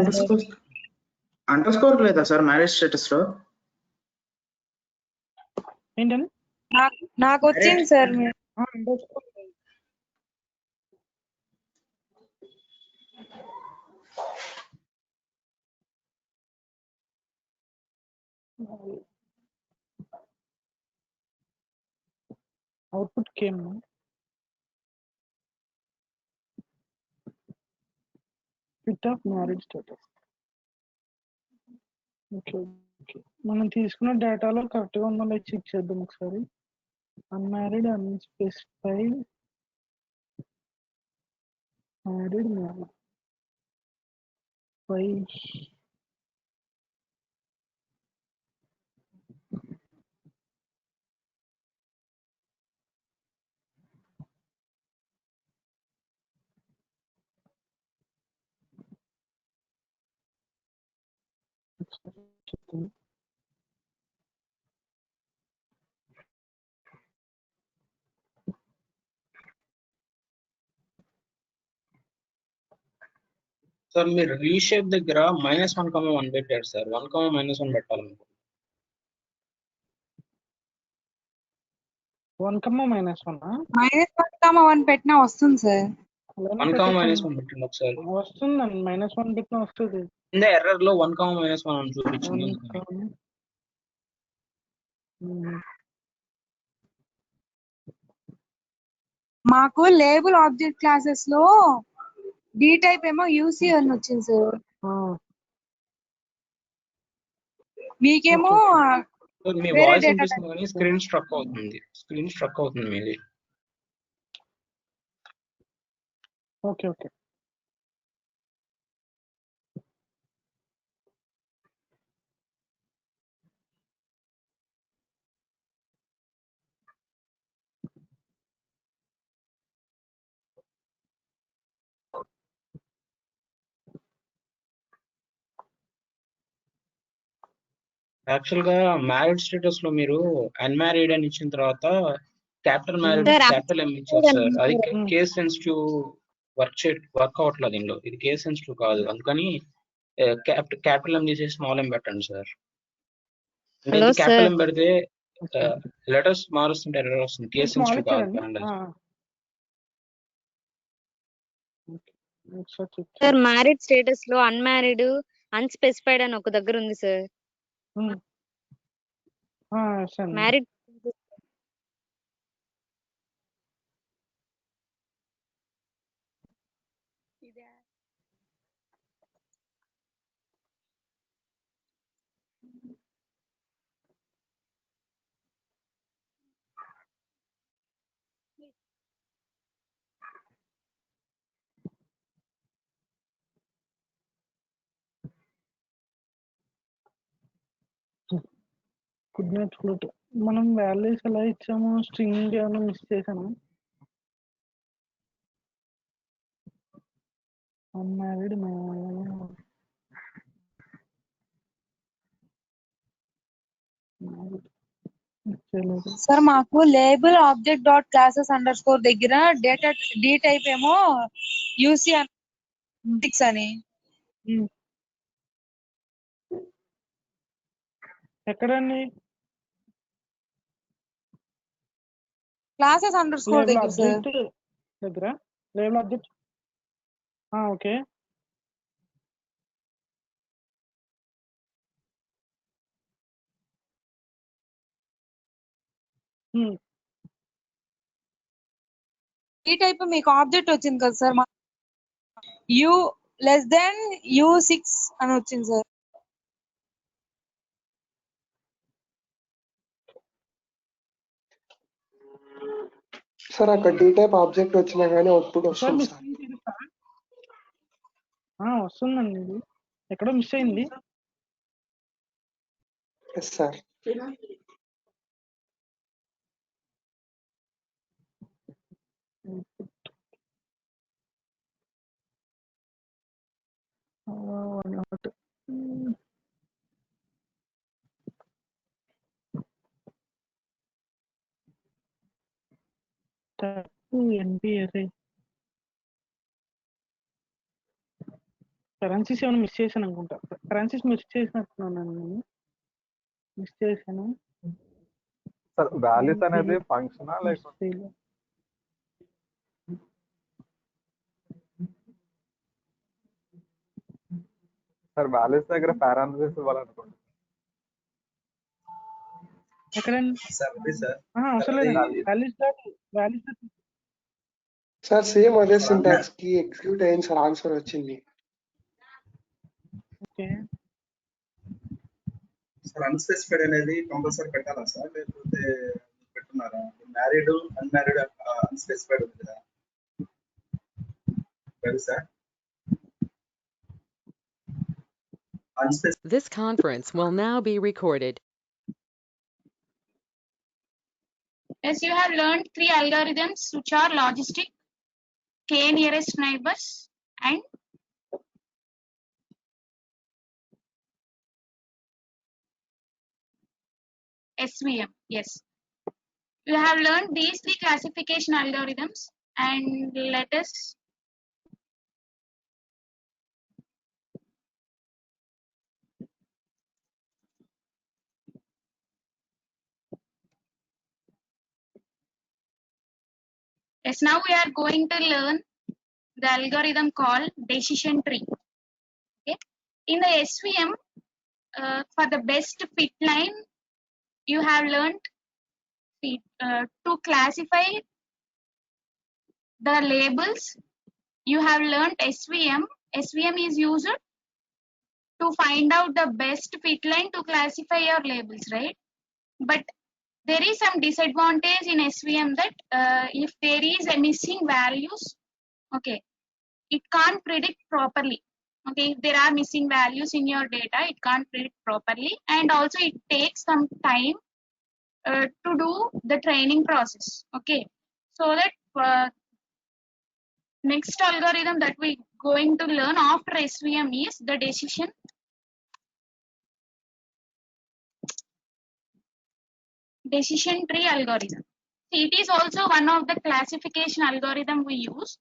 అండర్ స్కోర్ లేదా సార్ మ్యారేజ్ స్టేటస్ లో? ఏంటండి నాకు వచ్చింది sir. Output came pit of marriage status. Okay okay మనం తీసుకున్న డేటాలో కరెక్ట్గా ఉందో లేదో చెక్ చేద్దాం ఒకసారి. అన్మ్యారీడ్ అన్స్పెసిఫైడ్ మ్యారీడ్ మ్యారీడ్ వై చెప్తాను. సార్ మీరు రీషేప్ దగ్గర -1,1 పెట్టారు సార్. 1,-1 పెట్టాలనుకో. 1,-1 -1, పెట్టినా వస్తుంది సార్. 1,-1 పెట్టండి ఒకసారి. వస్తుందండి -1 పెట్టినా వస్తుంది. ఎర్రర్ లో 1,-1 అని చూపించింది. మాకు లేబుల్ ఆబ్జెక్ట్ క్లాసెస్ లో డి టైప్ ఏమో యూసీ అని వచ్చింది సార్. మీకేమో మీ వేరే వాయిస్ డేటా వినిపిస్తుంది కానీ స్క్రీన్ స్ట్రక్ అవుతుంది మీది. ఓకే ఓకే యాక్చువల్ గా మ్యారీడ్ స్టేటస్ లో మీరు అన్మ్యారీడ్ అని ఇచ్చిన తర్వాత క్యాపిటల్ మ్యారీడ్ క్యాపిటల్ ఎం ఇచ్చారు సార్. అది కేస్ సెన్సిటివ్ వర్క్ అవట్లేదు దీనిలో. ఇది కేస్ సెన్సిటివ్ కాదు, అందుకని క్యాపిటల్ ఎం తీసేసి స్మాల్ ఎం పెట్టండి సార్. క్యాపిటల్ ఎం పెడితే లెటర్స్ మారుస్తుంటే ఎర్రర్ వస్తుంది. కేస్ సెన్సిటివ్ కాదు. సార్ మ్యారీడ్ స్టేటస్ లో అన్మ్యారీడ్ అన్స్పెసిఫైడ్ అని ఒక దగ్గర ఉంది sir. Married good night flute. మనం వాల్యూస్ ఎలా ఇచ్చాము? స్ట్రింగ్ ఏమైనా మిస్ చేసాము? అన్మ్యారీడ్ సార్ మాకు label object dot classes under score దగ్గర డేటా డి టైప్ ఏమో యూసీ అని ఎక్కడండి? క్లాసెస్ అండర్ స్కోర్ లేబుల్ దగ్గర సార్. ఆబ్జెక్ట్ దగ్గర లేబుల్ ఆబ్జెక్ట్. ఓకే ఈ టైప్ మీకు ఆబ్జెక్ట్ వచ్చింది కదా సార్. U < U6 అని వచ్చింది సార్. సార్ అక్కడ డి టైప్ ఆబ్జెక్ట్ వచ్చినా కానీ అవుట్పుట్ సార్ వస్తుంది మిస్ సార్. వస్తుందండి, ఇది ఎక్కడో మిస్ అయింది. Yes sir. ఎన్పిఎస్ఐ కరెన్సీస్ ఏమైనా మిస్ చేశాను అనుకుంటా. కరెన్సీస్ మిస్ చేసినట్టున్నాను నేను, మిస్ చేశాను. సార్ వాల్యూస్ అనేది ఫంక్షనా లేకపోతే సార్ వాల్యూస్ దగ్గర పారామిటర్స్ ఇవ్వాలనుకోండి. ఎక్కడండి? అవసరం లేదండి. వాల్యూస్ సార్ సేమ్ అదే సింటాక్స్ కి ఎగ్జిక్యూట్ అయింది సార్, ఆన్సర్ వచ్చింది. ఓకే. సార్ అన్స్పెసిఫైడ్ అనేది కంపల్సరీ పెట్టాలా సార్, లేకపోతే పెట్టున్నారా? మ్యారీడ్ అన్మ్యారీడ్ అన్స్పెసిఫైడ్ ఉంది కదా sir. This conference will now be recorded. As you have learned 3 algorithms which are logistic, k nearest neighbors, and SVM. Yes, you have learned these 3 classification algorithms, and let us Yes, now we are going to learn the algorithm called decision tree. Okay, in the SVM, for the best fit line, you have learned to classify the labels. You have learned SVM. SVM is used to find out the best fit line to classify your labels, right? But there is some disadvantage in SVM that if there is a missing values, okay, it can't predict properly. Okay, if there are missing values in your data, it can't predict properly, and also it takes some time to do the training process. Okay, so that next algorithm that we going to learn after SVM is the decision tree algorithm. It is also one of the classification algorithm we use.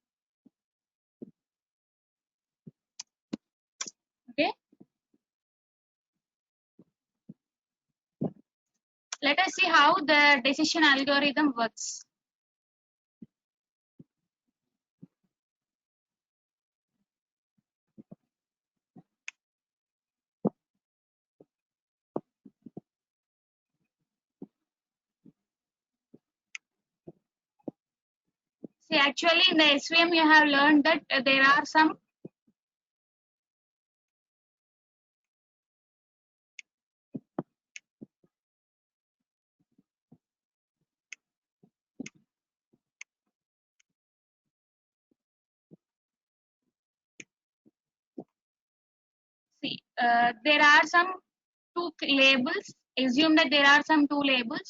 Okay, let us see how the decision algorithm works. See, actually in the SVM you have learned that there are some there are some 2 labels. Assume that there are some 2 labels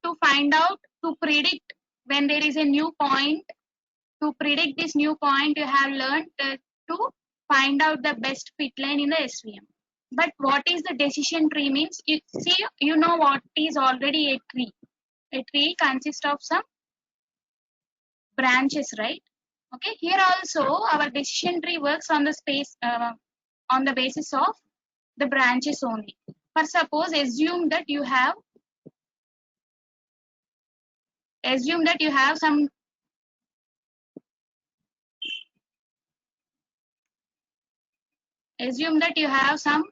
to find out, to predict when there is a new point. To predict this new point, you have learned to find out the best fit line in the SVM. But what is the decision tree means? You know what is already a tree. A tree consists of some branches, right? Okay, here also our decision tree works on the on the basis of the branches only. For suppose, assume that you have some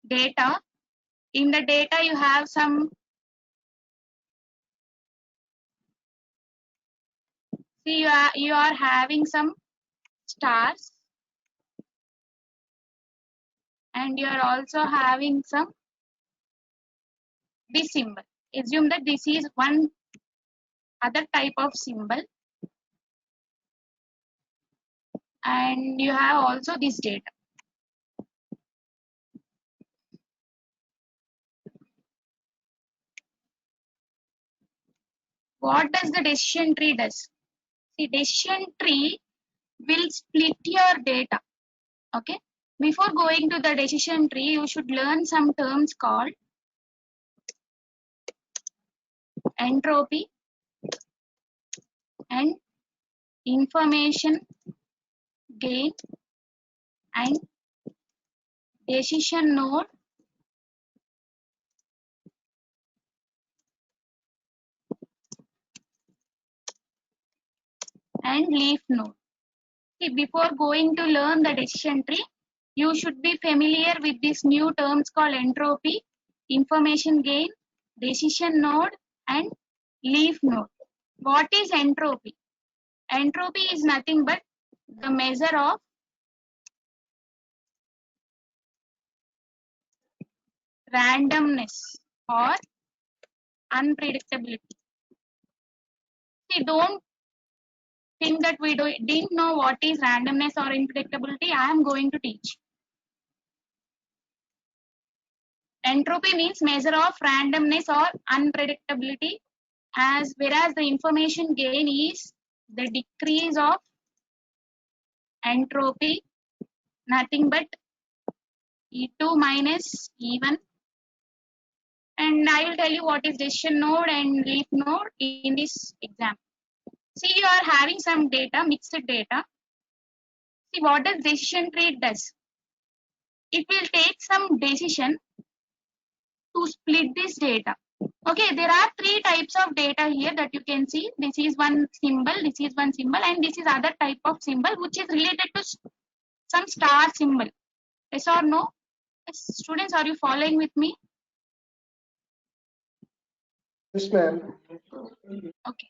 data. In the data you have some, see, you are having some stars, and you are also having some this symbol. Assume that this is one other type of symbol, and you have also this data. What does the decision tree does? The decision tree will split your data. Okay. Before going to the decision tree, you should learn some terms called entropy and information gain and decision node and leaf node. See, before going to learn the decision tree, you should be familiar with these new terms called entropy, information gain, decision node, and leaf node. What is entropy? Entropy is nothing but the measure of randomness or unpredictability. See, don't think that we didn't know what is randomness or unpredictability. I am going to teach. Entropy means measure of randomness or unpredictability, whereas the information gain is the decrease of entropy, nothing but E2 minus E1. And I will tell you what is decision node and leaf node in this example. See, you are having some data, mixed data. See, what does decision tree does? It will take some decision to split this data. Okay, there are three types of data here that you can see. This is one symbol, this is one symbol, and this is other type of symbol which is related to some star symbol. Yes or no? Yes, students, are you following with me? Yes, ma'am. Okay.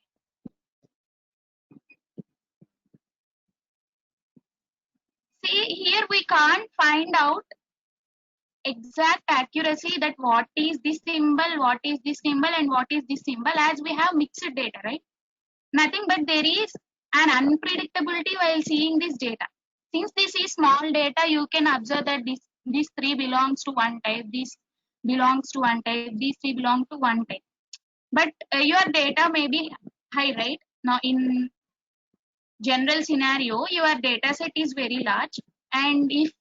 See, here we can't find out exact accuracy that what is this symbol, what is this symbol, and what is this symbol, as we have mixed data, right? Nothing but there is an unpredictability while seeing this data. Since this is small data, you can observe that this 3 belongs to one type, this belongs to one type, these 3 belong to one type. But your data may be high, right? Now in general scenario, your data set is very large, and if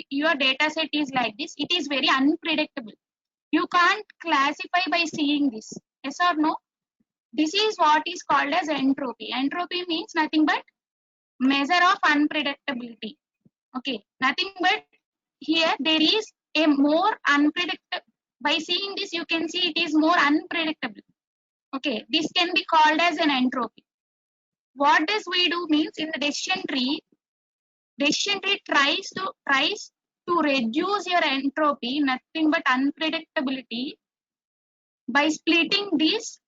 your data set is like this, it is very unpredictable. You can't classify by seeing this. Yes or no? This is what is called as entropy. Entropy means nothing but measure of unpredictability. Okay, nothing but here there is a more unpredictable. By seeing this, you can see it is more unpredictable. Okay, this can be called as an entropy. What does we do means in the decision tree tries to reduce your entropy, nothing but unpredictability, by splitting this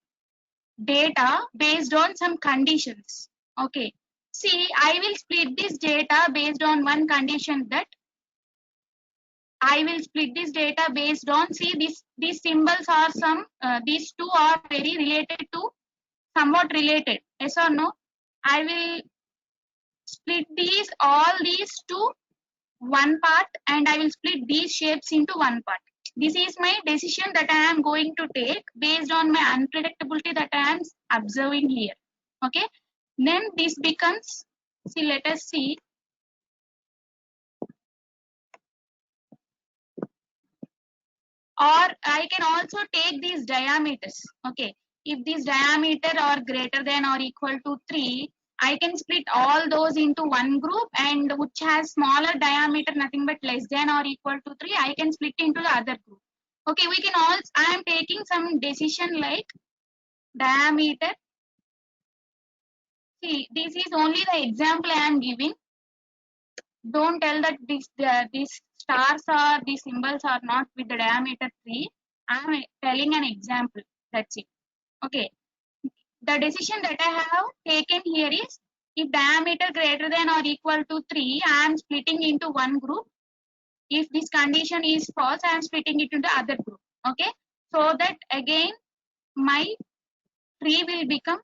data based on some conditions. Okay, see, I will split this data based on one condition, that I will split this data based on, see, these symbols are some, these two are very related to, somewhat related. Yes or no? I will split all these to one part, and I will split these shapes into one part. This is my decision that I am going to take based on my unpredictability that I am observing here. Okay, then this becomes, see, let us see. Or I can also take these diameters. Okay, if this diameter are greater than or equal to 3, I can split all those into one group, and which has smaller diameter, nothing but less than or equal to 3, I can split into the other group. Okay, we can also, I am taking some decision like diameter. See, this is only the example I am giving. Don't tell that these stars or these symbols are not with the diameter 3. I am telling an example. That's it. Okay. The decision that I have taken here is, if diameter greater than or equal to 3, I am splitting into one group. If this condition is false, I am splitting it into the other group. Okay. So that again my tree will become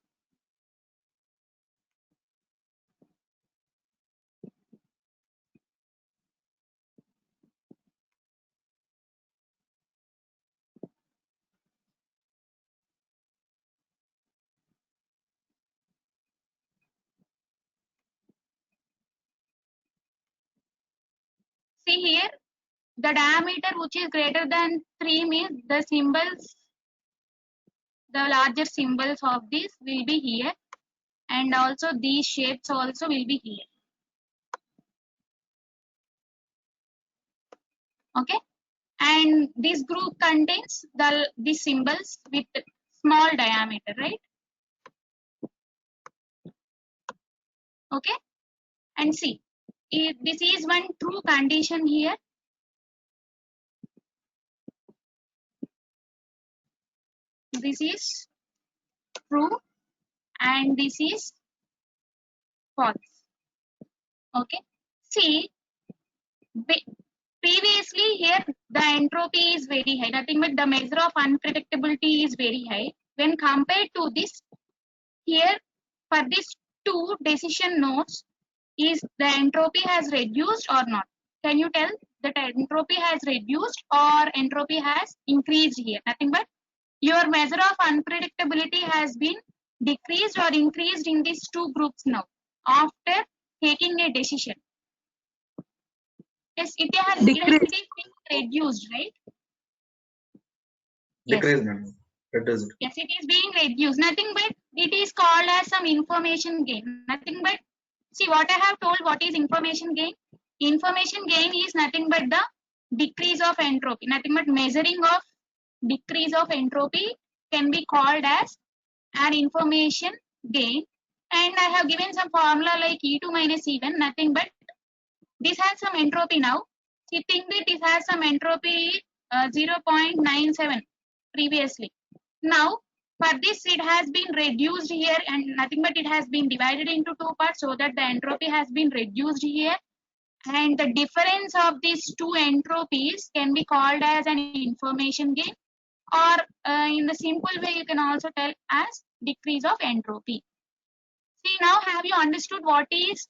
See here, the diameter which is greater than 3 means the symbols, the larger symbols of this will be here, and also these shapes also will be here. Okay, and this group contains these symbols with small diameter, right? Okay, and see, if this is one true condition here. This is true and this is false. Okay, see, previously here the entropy is very high, nothing but the measure of unpredictability is very high. When compared to this, here for these two decision nodes, is the entropy has reduced or not? Can you tell that entropy has reduced or entropy has increased here? Nothing but your measure of unpredictability has been decreased or increased in these two groups now after taking a decision. Yes, it is being reduced, right? Yes. Decrease, madam. Reduced. Yes, it is being reduced. Nothing but it is called as some information gain. Nothing but, see what I have told, what is information gain? Information gain is nothing but the decrease of entropy. Nothing but measuring of decrease of entropy can be called as an information gain. And I have given some formula like E2 minus E1, nothing but this has some entropy now. You think that it has some entropy 0.97 previously. Now, for this, it has been reduced here and nothing but it has been divided into two parts so that the entropy has been reduced here. And the difference of these two entropies can be called as an information gain, or in the simple way, you can also tell as decrease of entropy. See, now have you understood what is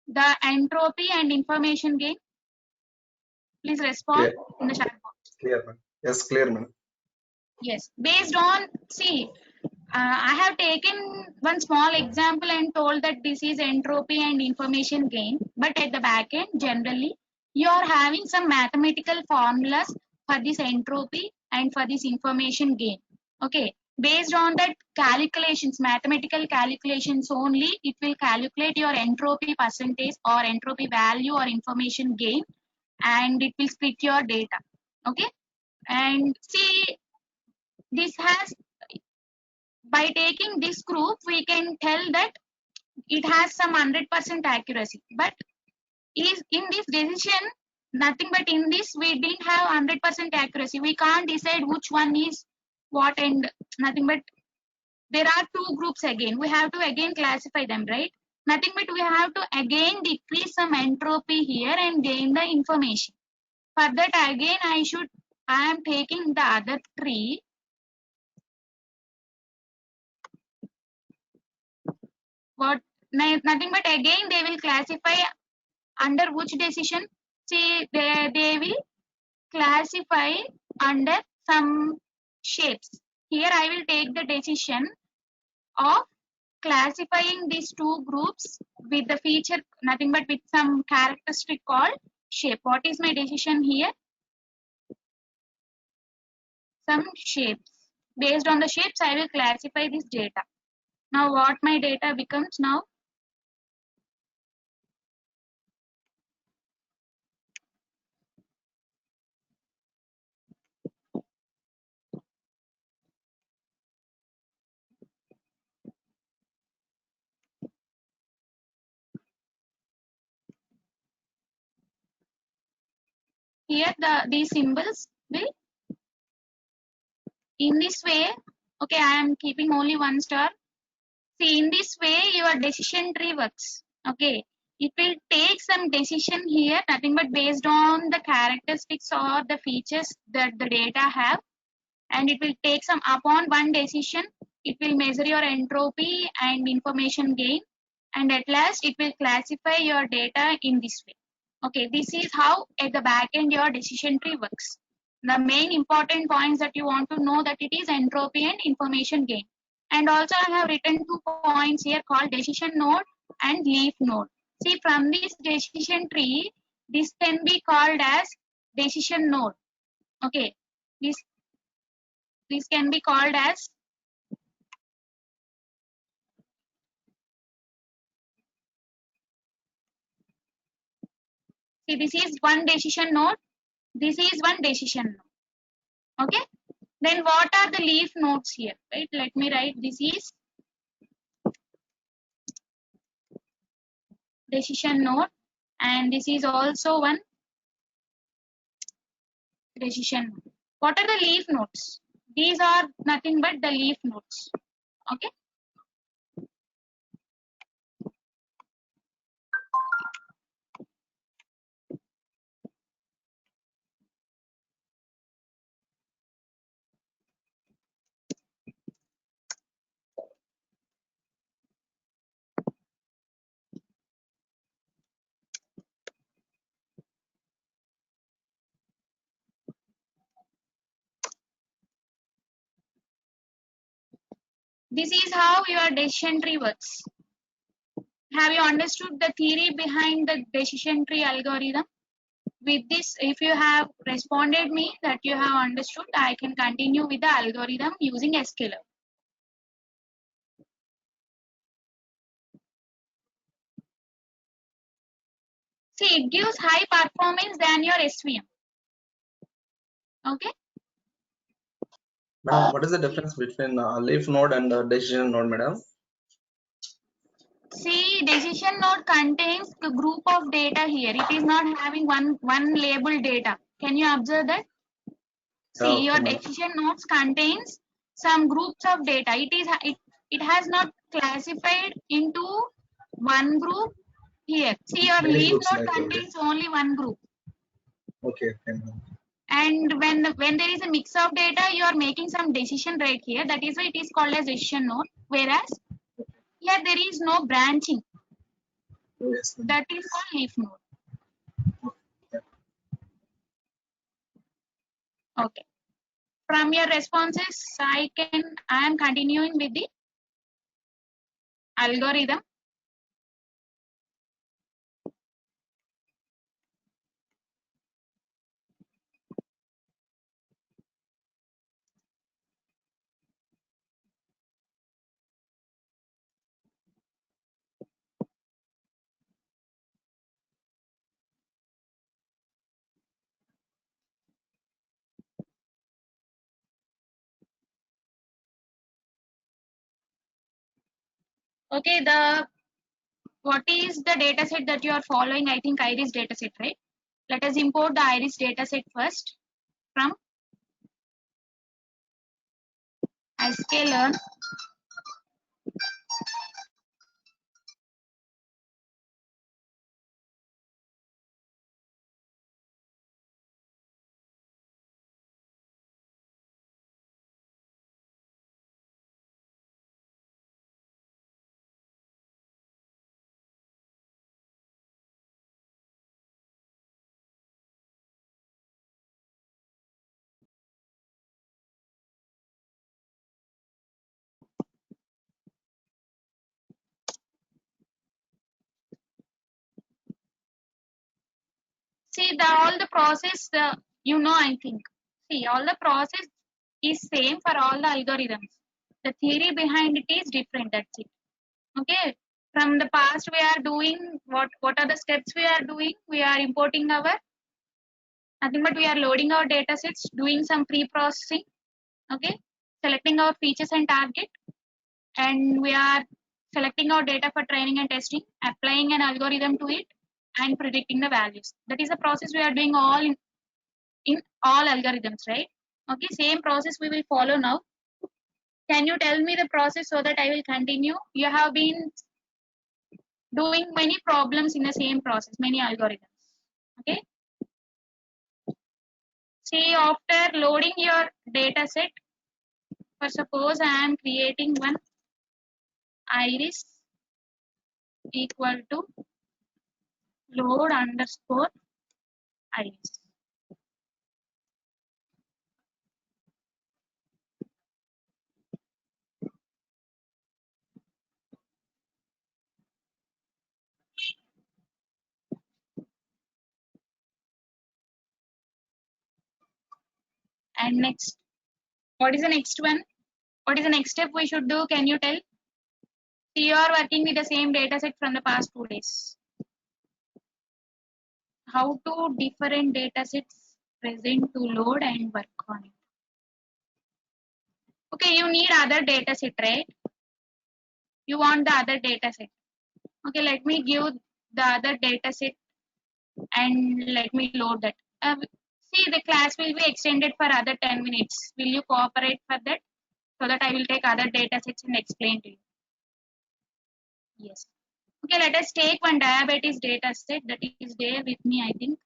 the entropy and information gain? Please respond in the chat box. Clear, madam. Yes, clear, madam. Yes, based on, see, I have taken one small example and told that this is entropy and information gain, but at the back end, generally, you are having some mathematical formulas for this entropy and for this information gain. Okay, based on that calculations, mathematical calculations only, it will calculate your entropy percentage or entropy value or information gain, and it will split your data. Okay, and see, this has, by taking this group, we can tell that it has some 100% accuracy. But is in this decision, nothing but in this, we didn't have 100% accuracy. We can't decide which one is what and nothing but there are two groups again. We have to again classify them, right? Nothing but we have to again decrease some entropy here and gain the information. For that again, I am taking the other tree. What, nothing but again they will classify under which decision? See, they will classify under some shapes. Here I will take the decision of classifying these two groups with the feature, nothing but with some characteristic called shape. What is my decision here? Some shapes. Based on the shapes, I will classify this data. Now what my data becomes now? Here these symbols will, in this way, okay, I am keeping only one star. See, in this way your decision tree works. Okay, it will take some decision here, nothing but based on the characteristics or the features that the data have, and it will take some, upon one decision, it will measure your entropy and information gain, and at last it will classify your data in this way. Okay, this is how at the back end your decision tree works. The main important points that you want to know, that it is entropy and information gain. And also I have written 2 points here called decision node and leaf node. See, from this decision tree, This can be called as decision node. Okay, this can be called as see, this is one decision node. This is one decision node. Okay. Then what are the leaf nodes here? Right. Let me write. This is decision node, and this is also one decision node. What are the leaf nodes? These are nothing but the leaf nodes. Okay. This is how your decision tree works. Have you understood the theory behind the decision tree algorithm? With this, if you have responded me that you have understood, I can continue with the algorithm using sklearn. See, it gives high performance than your SVM. Okay. Madam, what is the difference between leaf node and decision node, madam? See, decision node contains a group of data here. It is not having one label data. Can you observe that? See, Okay, your madam. decision nodes contains some groups of data. It has not classified into one group here. See, your Many leaf groups node like okay. contains only one group. Okay, madam. And when there is a mix of data, you are making some decision right here. That is why it is called as decision node. Whereas here there is no branching. Yes, madam. That is called leaf node. Okay. From your responses, I am continuing with the algorithm. Okay, what is the data set that you are following? I think iris data set, right? Let us import the iris data set first from sklearn. See, all the process, I think. See, all the process is same for all the algorithms. The theory behind it is different. That's it. Okay. From the past, we are doing what are the steps we are doing? We are importing our nothing but we are loading our data sets, doing some pre-processing. Okay. Selecting our features and target, and we are selecting our data for training and testing, applying an algorithm to it, and predicting the values. That is the process we are doing all in all algorithms, right? Okay, same process we will follow now. Can you tell me the process so that I will continue? You have been doing many problems in the same process, many algorithms. Okay. See, after loading your data set, for suppose I am creating one iris equal to load underscore iris. And next, what is the next one? What is the next step we should do? Can you tell? See, you are working with the same data set from the past 2 days. How to different data sets present to load and work on it. Okay, you need other data set, right? You want the other data set. Okay, let me give the other data set and let me load that. See, the class will be extended for other 10 minutes. Will you cooperate for that? So that I will take other data sets and explain to you. Yes. Okay, let us take one diabetes data set that is there with me, I think.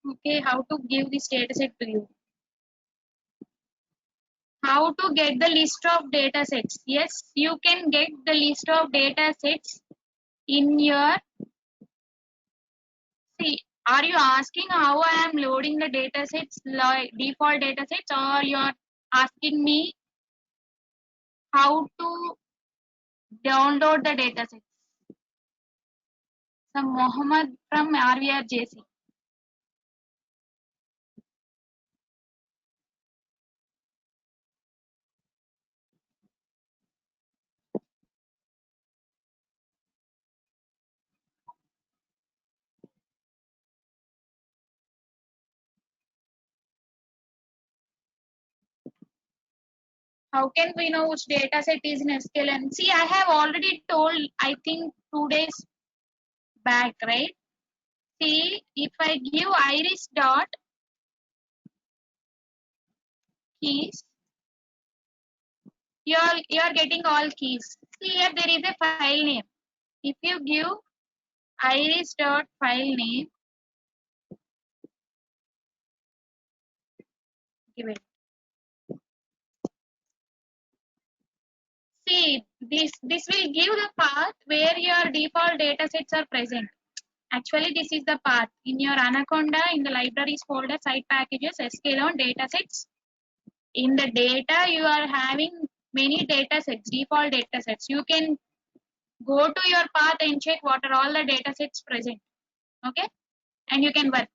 Okay, how to give this data set to you? How to get the list of data sets? Yes, you can get the list of data sets in your. See, are you asking how I am loading the data sets, like default data sets, or you are asking me how to download the data sets? Some Mohammed from RVR JC. How can we know which data set is in sklearn? See, I have already told, I think 2 days back, right? See, if I give iris dot keys, you are getting all keys. See, here there is a file name. If you give iris dot file name, give it. See, this will give the path where your default data sets are present. Actually, this is the path in your Anaconda, in the libraries folder, site packages, sklearn datasets. In the data, you are having many data sets, default data sets. You can go to your path and check what are all the data sets present. Okay, and you can work.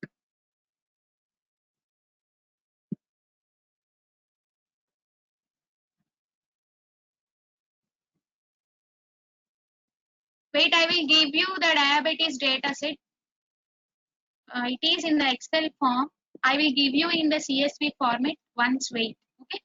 Wait, I will give you the diabetes data set. It is in the Excel form. I will give you in the CSV format. Once wait. Okay.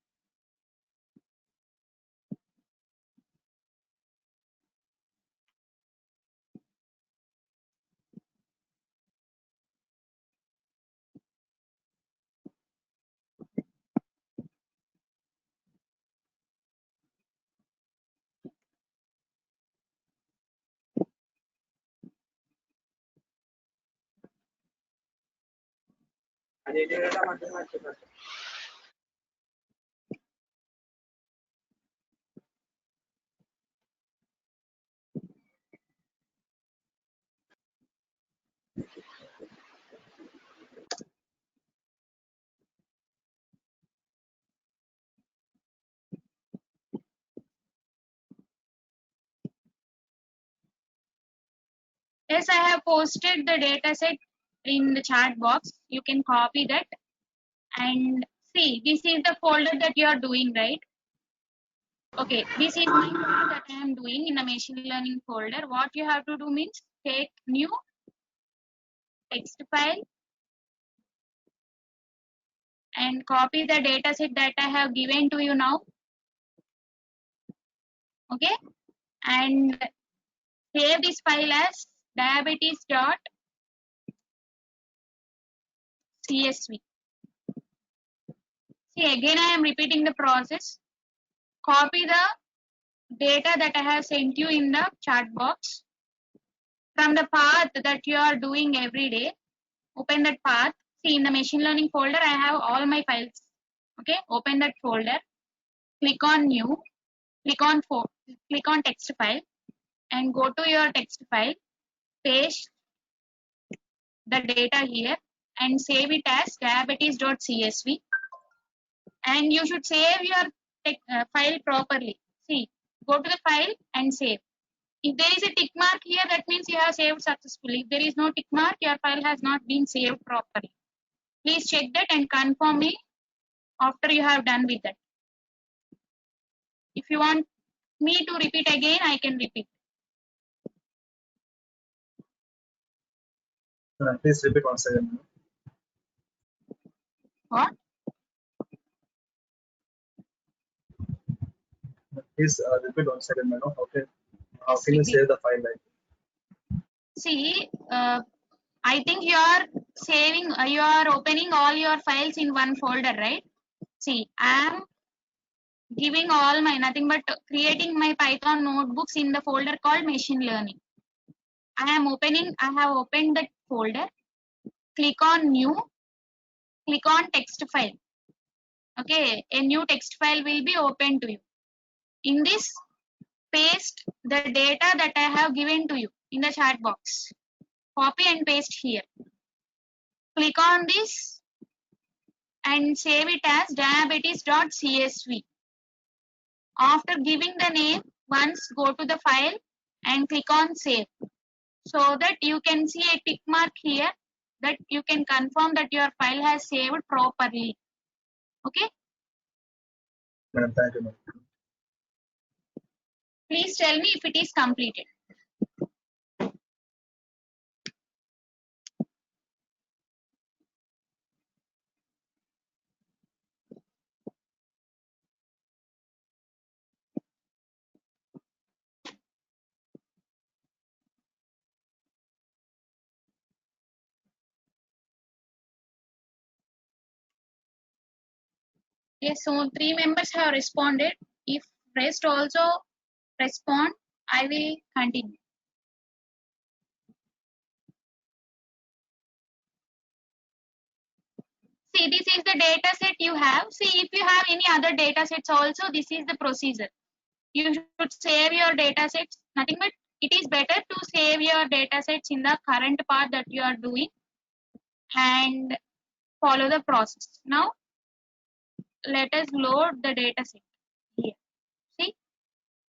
Yes, I have posted the data set in the chat box. You can copy that and see. This is the folder that you are doing, right? Okay, this is my folder that I am doing in the machine learning folder. What you have to do means take new text file and copy the data set that I have given to you now. Okay, and save this file as diabetes.csv. See, again I am repeating the process. Copy the data that I have sent you in the chat box. From the path that you are doing every day, open that path. See, in the machine learning folder, I have all my files. Okay, open that folder, click on new, click on text file, and go to your text file, paste the data here, and save it as diabetes.csv. And you should save your file properly. See, go to the file and save. If there is a tick mark here, that means you have saved successfully. If there is no tick mark, your file has not been saved properly. Please check that and confirm me after you have done with that. If you want me to repeat again, I can repeat. Please repeat once again. What? Please repeat once again, madam. Okay. How can you save the file like? See, I think you are saving, you are opening all your files in one folder, right? See, I am giving all my, nothing but creating my Python notebooks in the folder called machine learning. I have opened that folder, click on new, click on text file. Okay, a new text file will be open to you. In this, paste the data that I have given to you in the chat box. Copy and paste here. Click on this and save it as diabetes.csv. After giving the name, once go to the file and click on save, so that you can see a tick mark here that you can confirm that your file has saved properly. Okay? Madam, thank you, madam. Please tell me if it is completed. Yes, so 3 members have responded. If rest also respond, I will continue. See, this is the data set you have. See, if you have any other data sets also, this is the procedure. You should save your data sets. Nothing but it is better to save your data sets in the current path that you are doing and follow the process. Now, let us load the data set here. See,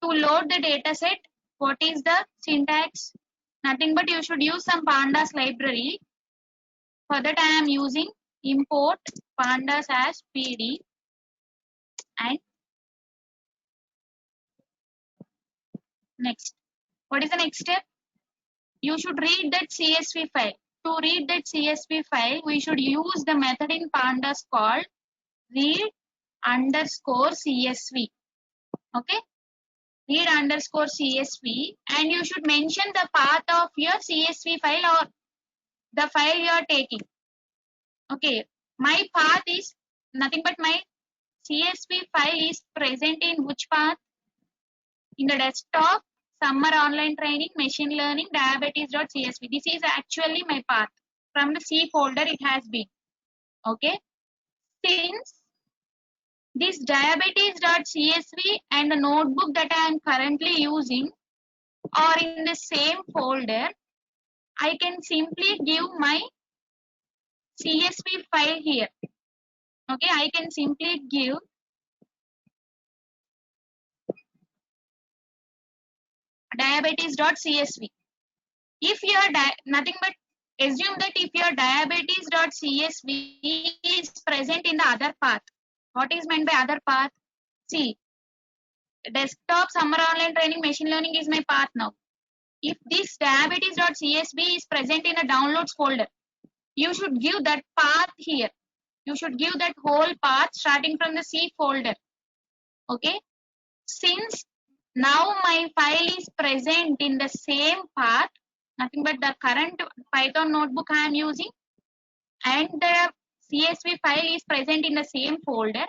to load the data set, what is the syntax? Nothing but you should use some pandas library. For that, I am using import pandas as pd and next. What is the next step? You should read that CSV file. To read that CSV file, we should use the method in pandas called read_CSV. Okay? Read_CSV, and you should mention the path of your CSV file or the file you are taking. Okay, my path is nothing but my CSV file is present in which path? In the desktop, summer online training, machine learning, diabetes.csv. This is actually my path. From the C folder it has been. Okay. Since this diabetes.csv and the notebook that I am currently using are in the same folder, I can simply give my CSV file here. Okay, I can simply give diabetes.csv. If you are nothing but assume that if your diabetes.csv is present in the other path. What is meant by other path? See, desktop summer online training machine learning is my path now. If this diabetes.csv is present in a downloads folder, you should give that path here. You should give that whole path starting from the C folder. Okay. Since now my file is present in the same path, nothing but the current Python notebook I am using, and the CSV file is present in the same folder,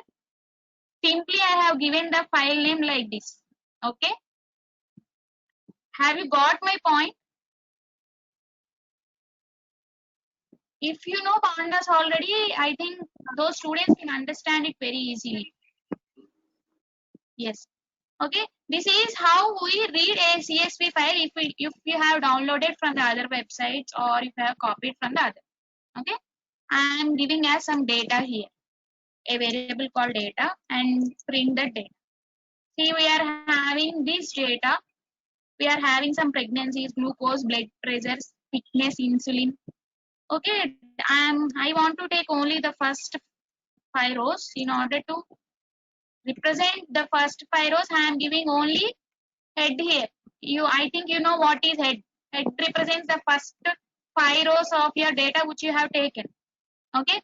simply I have given the file name like this. Okay. Have you got my point? If you know pandas already, I think those students can understand it very easily. Yes. Okay. This is how we read a CSV file if you have downloaded from the other websites or if you have copied from the other. Okay. I am giving us some data here, a variable called data, and print the data. See, we are having this data. We are having some pregnancies, glucose, blood pressures, thickness, insulin. Okay, I want to take only the first 5 rows. In order to represent the first 5 rows, I am giving only head here. I think you know what is head. Head represents the first 5 rows of your data which you have taken. Okay.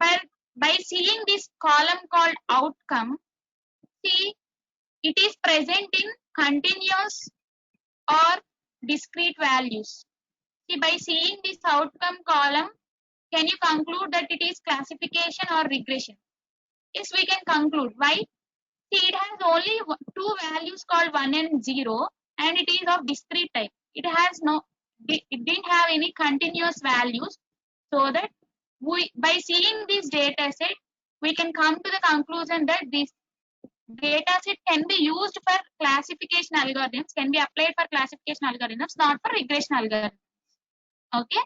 But by seeing this column called outcome, see, it is present in continuous or discrete values. See, by seeing this outcome column, can you conclude that it is classification or regression? Yes, we can conclude. Why? See, it has only 2 values called 1 and 0, and it is of discrete type. It didn't have any continuous values, so that by seeing this data set, we can come to the conclusion that this data set can be used for classification algorithms, can be applied for classification algorithms, not for regression algorithms. Okay.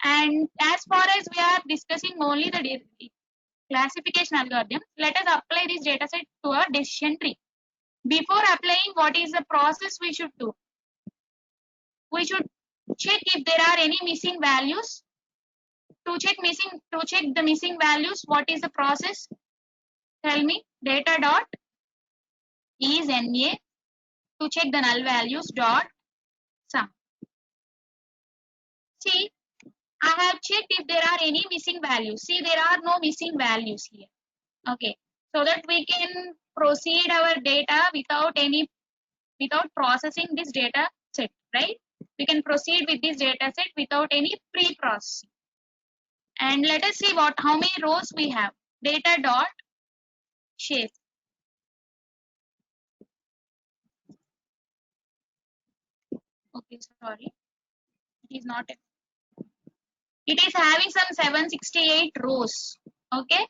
And as far as we are discussing only the classification algorithm, let us apply this data set to a decision tree. Before applying, what is the process we should do? We should check if there are any missing values. To check the missing values, what is the process? Tell me. Data dot is NA to check the null values dot sum. See, I have checked if there are any missing values. See, there are no missing values here. Okay, so that we can proceed our data without processing this data set, right? We can proceed with this data set without any pre-processing. And let us see how many rows we have. Data dot shape. Okay, sorry, it is not. It is having some 768 rows. Okay,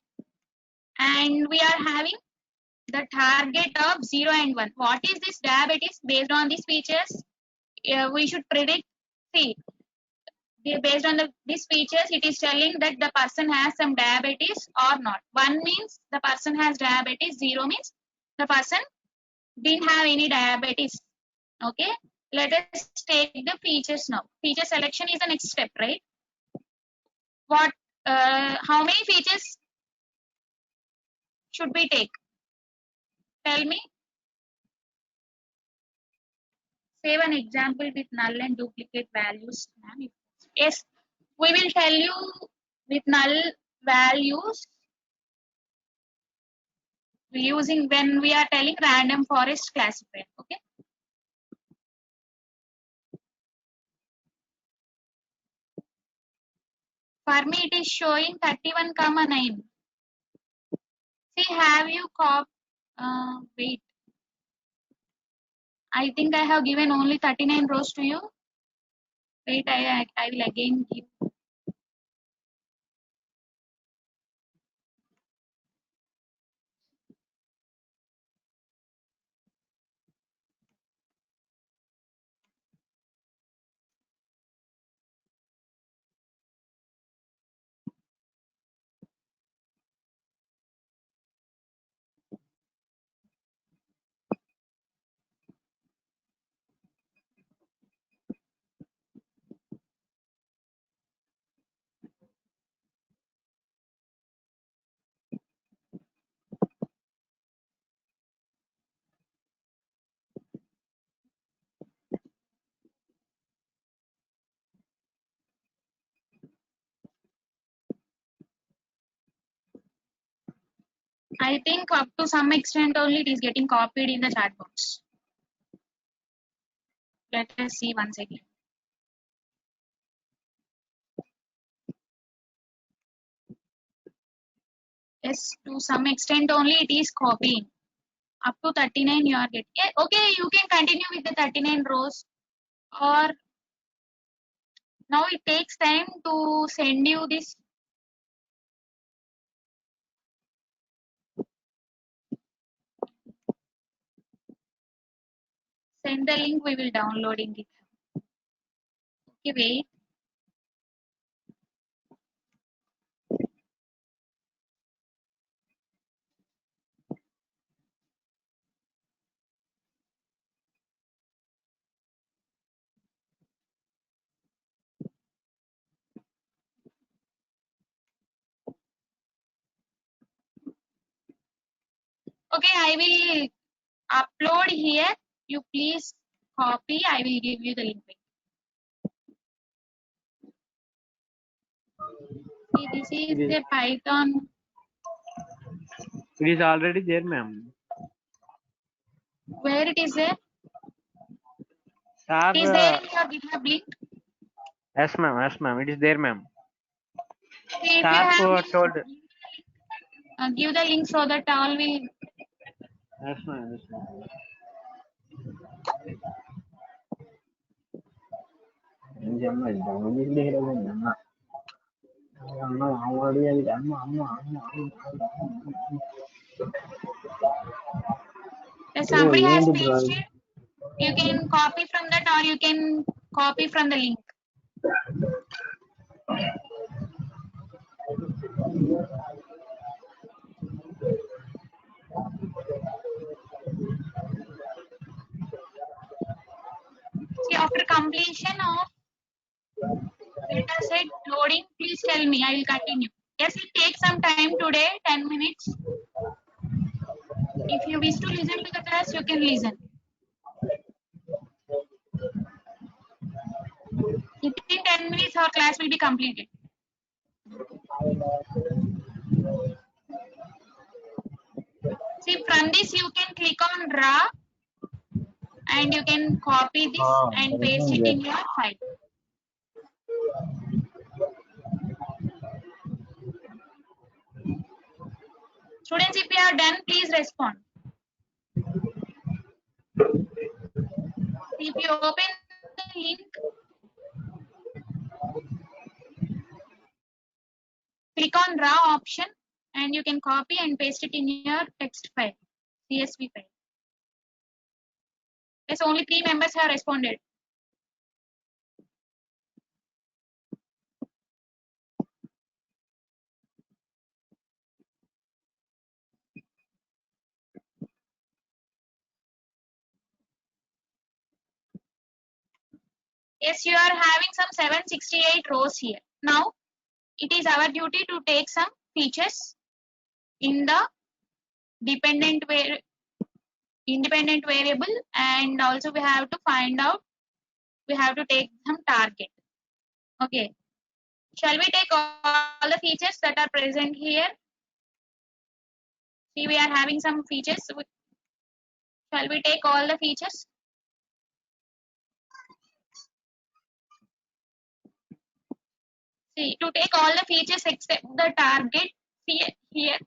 and we are having the target of 0 and 1. What is this diabetes? Based on these features, we should predict. See, based on these features, it is telling that the person has some diabetes or not. 1 means the person has diabetes. 0 means the person didn't have any diabetes. Okay, let us take the features now. Feature selection is the next step, right? How many features should we take? Tell me. Save an example with null and duplicate values. Yes, we will tell you with null values using when we are telling random forest classifier. Okay. For me, it is showing 31,9. See, have you wait. I think I have given only 39 rows to you. Wait, I will again give. I think up to some extent only it is getting copied in the chat box. Let us see once again. Yes, to some extent only it is copying. Up to 39 you are getting. Yeah, okay, you can continue with the 39 rows, or now it takes time to send you this. Send the link, we will downloading it. Okay, wait. Okay, I will upload here. You please copy. I will give you the link. See, this is the Python. It is already there, ma'am. Where it is there? Sir, It is there in your GitHub link. yes, ma'am. Yes, ma'am. It is there, ma'am. See, if you Sir have, told. give the link so that all will. Yes, ma'am. Yes, ma'am. If somebody has pasted, you can copy from that, or you can copy from the link. See, after completion of data set loading, please tell me. I will continue. Yes, it takes some time today, 10 minutes. If you wish to listen to the class, you can listen. Within 10 minutes, our class will be completed. See, from this, you can click on draw and you can copy this and paste it in your file. Students, if you are done, please respond. If you open the link, click on draw option and you can copy and paste it in your text file, CSV file. Yes, only 3 members have responded. Yes, you are having some 768 rows here. Now, it is our duty to take some features in the independent variable, and also we have to find out, we have to take some target. Okay. Shall we take all the features that are present here? See, we are having some features. Shall we take all the features? See, to take all the features except the target, see here.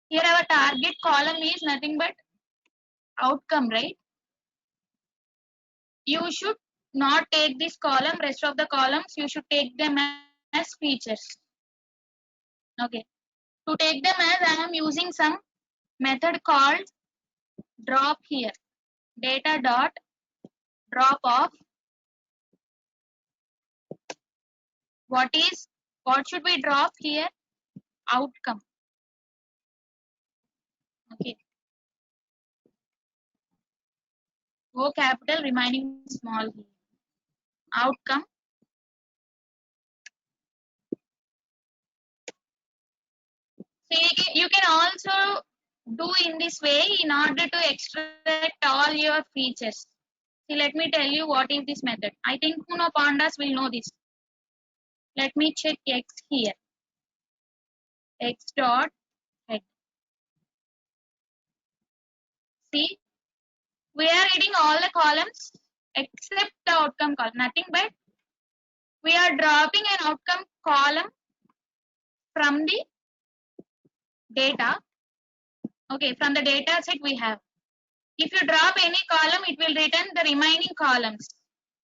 Here our target column is nothing but outcome, right? You should not take this column, rest of the columns, you should take them as features. Okay. To take them as, I am using some method called drop here. Data dot drop off. What should we drop here? Outcome. Okay. O capital remaining small here. Outcome. See, you can also do in this way in order to extract all your features. See, let me tell you what is this method. I think Kuno Pandas will know this. Let me check X here. X dot head. See, we are getting all the columns except the outcome column. Nothing but we are dropping an outcome column from the data. Okay, from the data set we have. If you drop any column, it will return the remaining columns.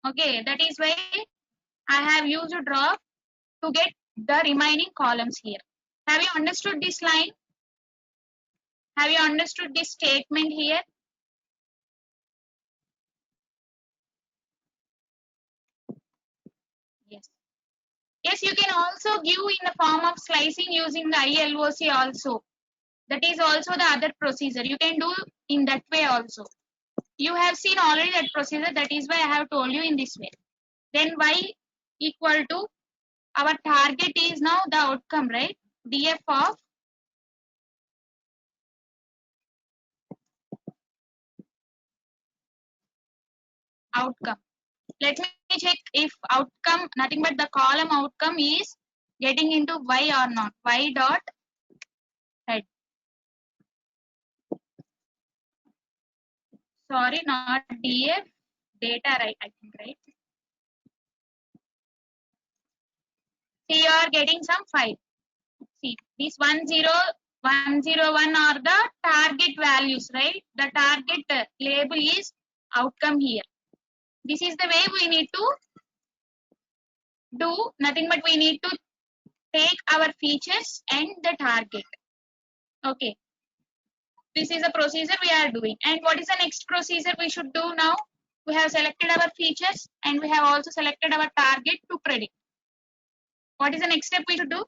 Okay, that is why I have used drop to get the remaining columns here. Have you understood this line? Have you understood this statement here? Yes. Yes, you can also give in the form of slicing using the ILOC also. That is also the other procedure. You can do in that way also. You have seen already that procedure. That is why I have told you in this way. Then y equal to, our target is now the outcome, right? df of outcome. Let me check if outcome, nothing but the column outcome is getting into y or not. Y dot head. Sorry, not df, data, right? I think, right? See, you are getting some 5. See, these 1, 0, 1, 0, 1 are the target values, right? The target label is outcome here. This is the way we need to do, nothing but we need to take our features and the target. Okay. This is a procedure we are doing. And what is the next procedure we should do now? We have selected our features and we have also selected our target to predict. What is the next step we should do?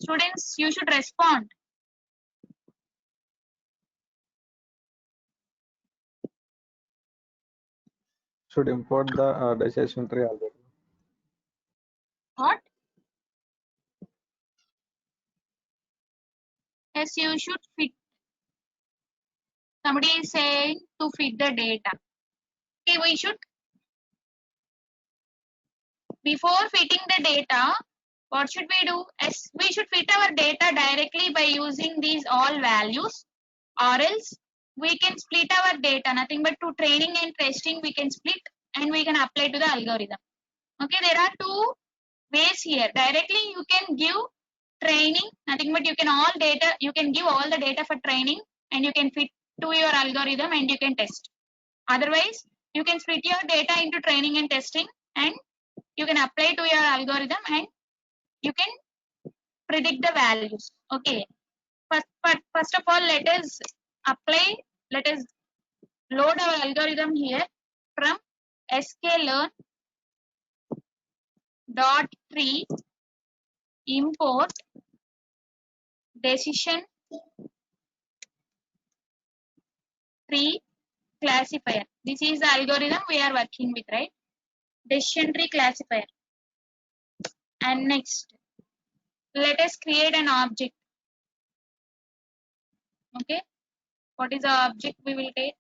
Students, you should respond. Should import the decision tree algorithm. What? Yes, you should fit. Somebody is saying to fit the data. Okay, we should, before fitting the data, what should we do? As we should fit our data directly by using these all values, or else we can split our data, nothing but to training and testing we can split and we can apply to the algorithm. Okay, there are two ways here. Directly you can give training, nothing but you can give all the data for training and you can fit to your algorithm and you can test. Otherwise, you can split your data into training and testing and you can apply to your algorithm and you can predict the values. Okay. First of all, let us load our algorithm here from sklearn dot tree import decision tree classifier. This is the algorithm we are working with, right? Decision tree classifier. And next, let us create an object. Okay. What is the object we will take?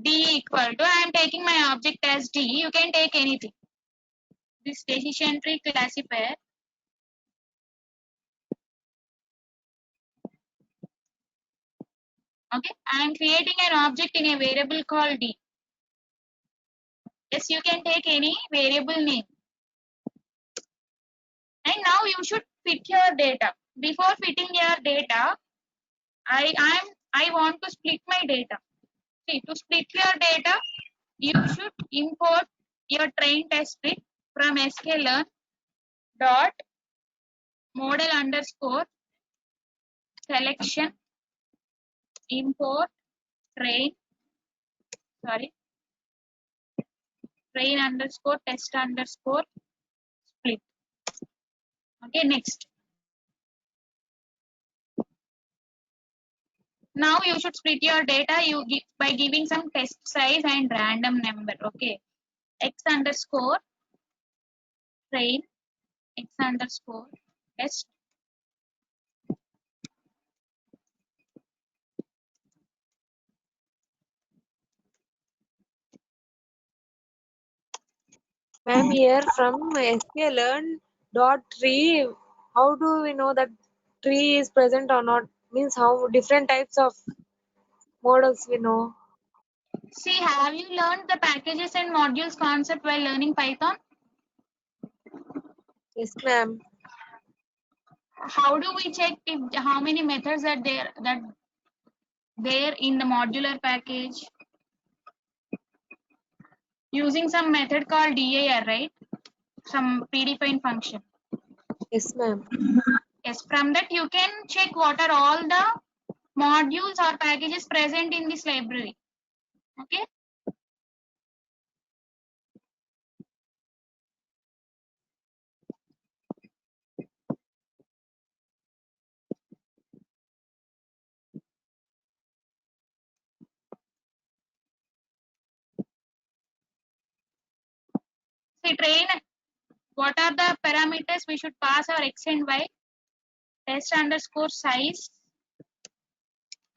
D equal to, I am taking my object as D. You can take anything. This decision tree classifier. Okay. I am creating an object in a variable called D. Yes, you can take any variable name. And now you should fit your data. Before fitting your data, I want to split my data. See, to split your data, you should import your train test split from sklearn dot model underscore selection import train underscore test underscore split. Okay, next. Now you should split your data by giving some test size and random number. Okay, x underscore train x underscore test Ma'am, here from sklearn dot tree, how do we know that tree is present or not? Means how different types of models we know. See, have you learned the packages and modules concept while learning Python? Yes, ma'am. How do we check if how many methods are there in the modular package? Using some method called DAR, right? Some predefined function. Yes, ma'am. Yes, from that you can check what are all the modules or packages present in this library. Okay. See, train, what are the parameters we should pass our x and y? Test underscore size.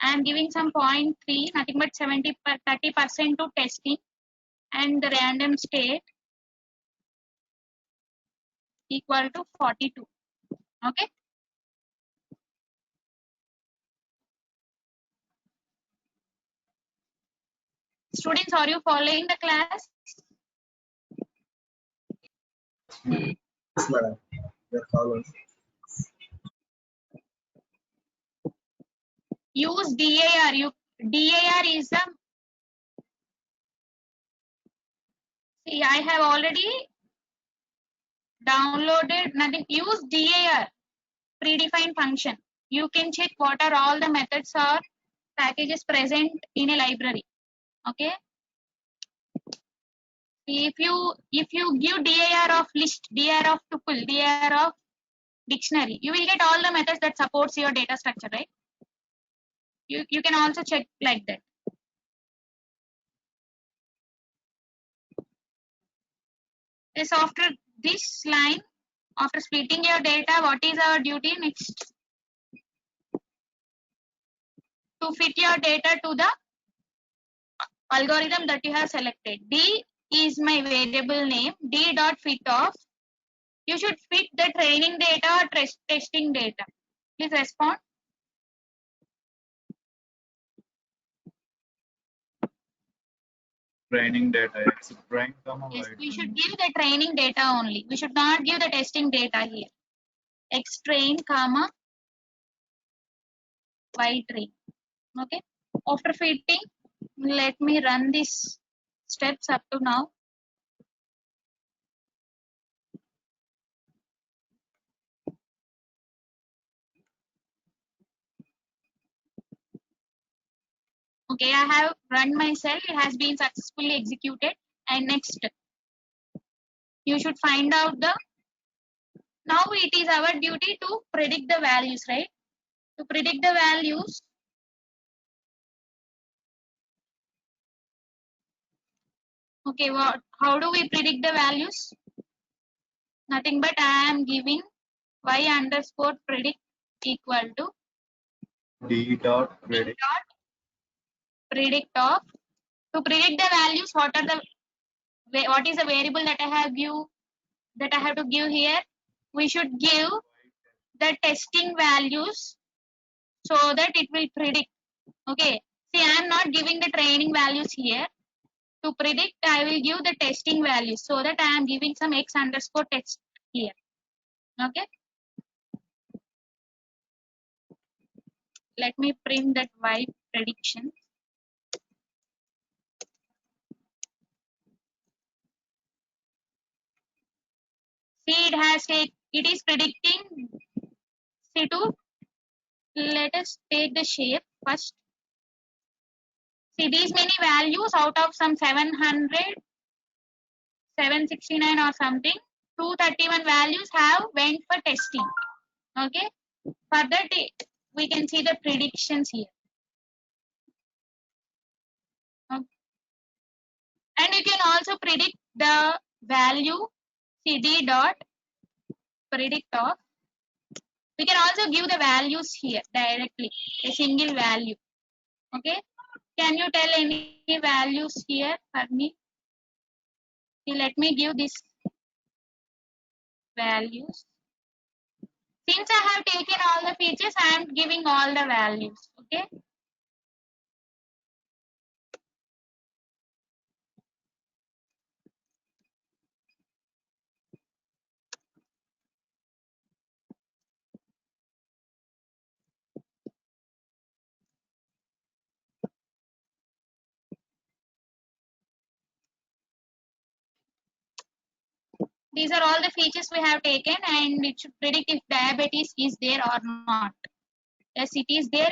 I am giving some 0.3, nothing but 30% to testing, and the random state equal to 42. Okay. Students, are you following the class? Yes, madam. You're following. Use DAR. DAR is the. See, I have already downloaded nothing. Use DAR, predefined function. You can check what are all the methods or packages present in a library. Okay. If you give DAR of list, DAR of tuple, DAR of dictionary, you will get all the methods that supports your data structure, right? You can also check like that. Yes, after this line, after splitting your data, what is our duty next? To fit your data to the algorithm that you have selected. D is my variable name, D dot fit of. You should fit the training data or testing data. Please respond. Training data, X prime, Yes, Y. we should give the training data only. We should not give the testing data here. X train, comma, Y train. Okay. After fitting, let me run these steps up to now. Okay, I have run my cell. It has been successfully executed. And next, you should find out the. Now it is our duty to predict the values, right? To predict the values, okay, how do we predict the values? Nothing but I am giving y underscore predict equal to D dot predict. D dot predict of. To predict the values, what is the variable that I have to give here? We should give the testing values so that it will predict. Okay. See, I am not giving the training values here. To predict, I will give the testing values so that I am giving some x underscore test here. Okay. Let me print that y prediction. See, it is predicting C2. Let us take the shape first. See, these many values out of some 700, 769 or something, 231 values have went for testing. Okay. For that, we can see the predictions here. Okay. And you can also predict the value CD dot predict of. We can also give the values here directly, a single value. Okay. Can you tell any values here for me? See, let me give these values. Since I have taken all the features, I am giving all the values. Okay. These are all the features we have taken, and it should predict if diabetes is there or not. Yes, it is there.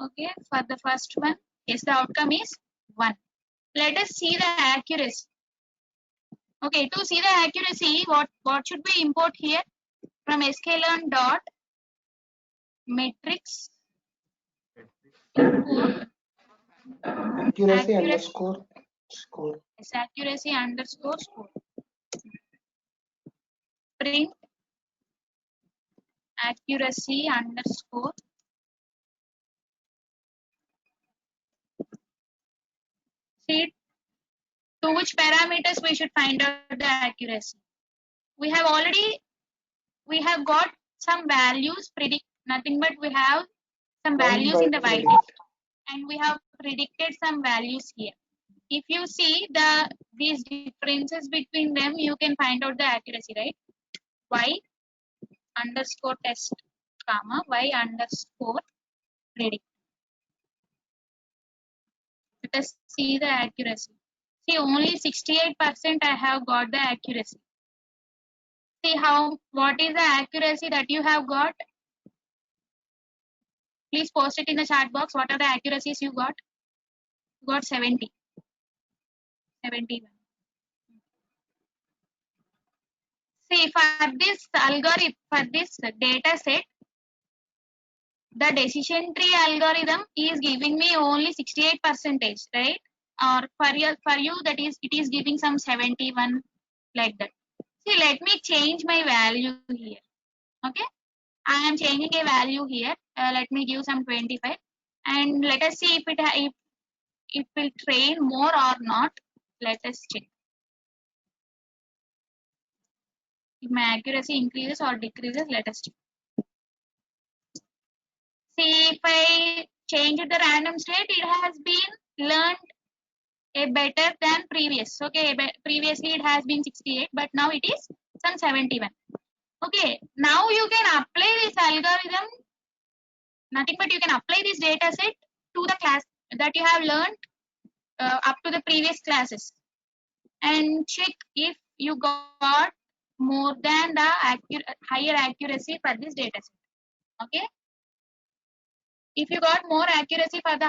Okay, for the first one, yes, the outcome is 1. Let us see the accuracy. Okay, to see the accuracy, what should we import here? From sklearn dot metrics import Accuracy underscore score. Yes, accuracy underscore score. Print accuracy underscore see to which parameters we should find out the accuracy. We have got some values predict nothing but we have some values in the whitelist and we have predicted some values here. If you see these differences between them, you can find out the accuracy, right? Y underscore test comma Y underscore predict. Let us see the accuracy. See, only 68% I have got the accuracy. See what is the accuracy that you have got? Please post it in the chat box. What are the accuracies you got? You got 70. 71. See, for this algorithm, for this data set, the decision tree algorithm is giving me only 68%, right? Or for you that is it is giving some 71 like that. See, let me change my value here. Okay, I am changing a value here. Let me give some 25, and let us see if it will train more or not. Let us check if my accuracy increases or decreases. Let us check. See, if I change the random state, it has been learned a better than previous. Okay, previously it has been 68, but now it is some 71. Okay, now you can apply this algorithm. Nothing but you can apply this data set to the class that you have learned up to the previous classes and check if you got more than the higher accuracy for this data set. Okay, if you got more accuracy for the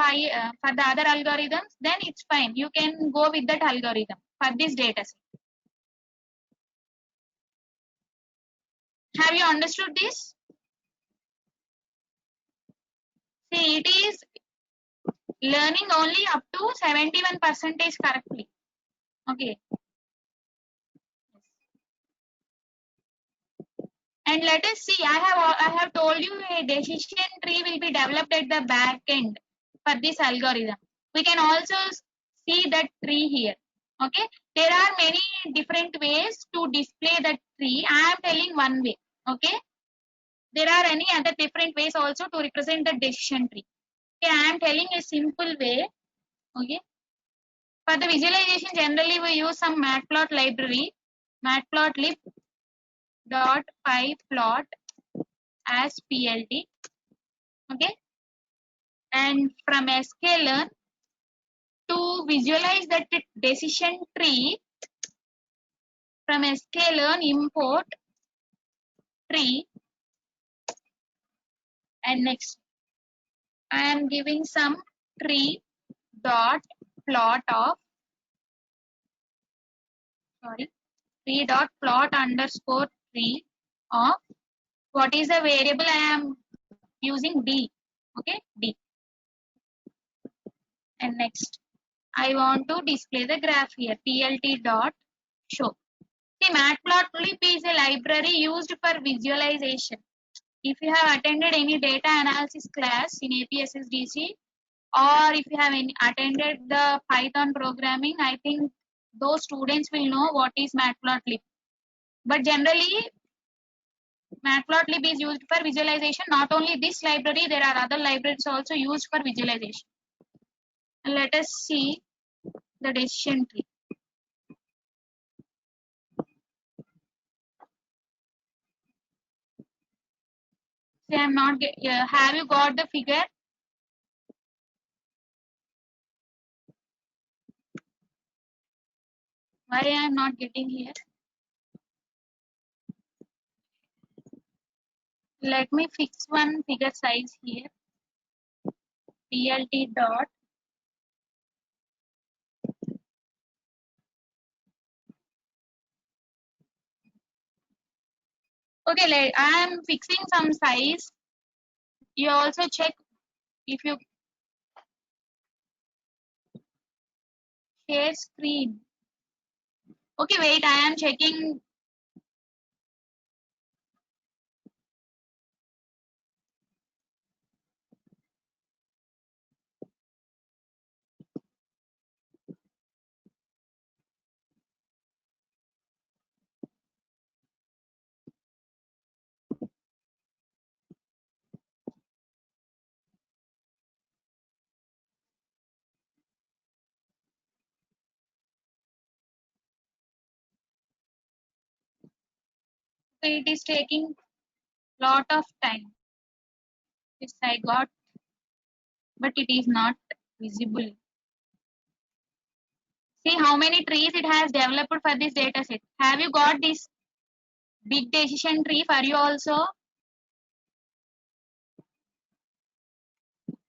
for the other algorithms, then it's fine. You can go with that algorithm for this data set. Have you understood this? See, it is learning only up to 71% correctly. Okay. And let us see, I have told you a decision tree will be developed at the back end for this algorithm. We can also see that tree here. Okay. There are many different ways to display that tree. I am telling one way. Okay. There are any other different ways also to represent the decision tree. Okay. I am telling a simple way. Okay. For the visualization, generally we use some matplot library, matplotlib dot pyplot as plt. Okay, and from sklearn to visualize that decision tree, from sklearn import tree, and next I am giving some tree dot plot of tree dot plot underscore tree of what is the variable I am using d. Okay, d. And next I want to display the graph here, plt dot show. See, matplotlib is a library used for visualization. If you have attended any data analysis class in APSSDC, or if you have attended the Python programming, I think those students will know what is matplotlib. But generally, matplotlib is used for visualization. Not only this library, there are other libraries also used for visualization. Let us see the decision tree. See, I'm not have you got the figure? Why I am not getting here? Let me fix one figure size here. PLT dot. Okay, I am fixing some size. You also check if you share screen. Okay, wait, I am checking. It is taking lot of time. Yes, I got, but it is not visible. See how many trees it has developed for this data set. Have you got this big decision tree for you also?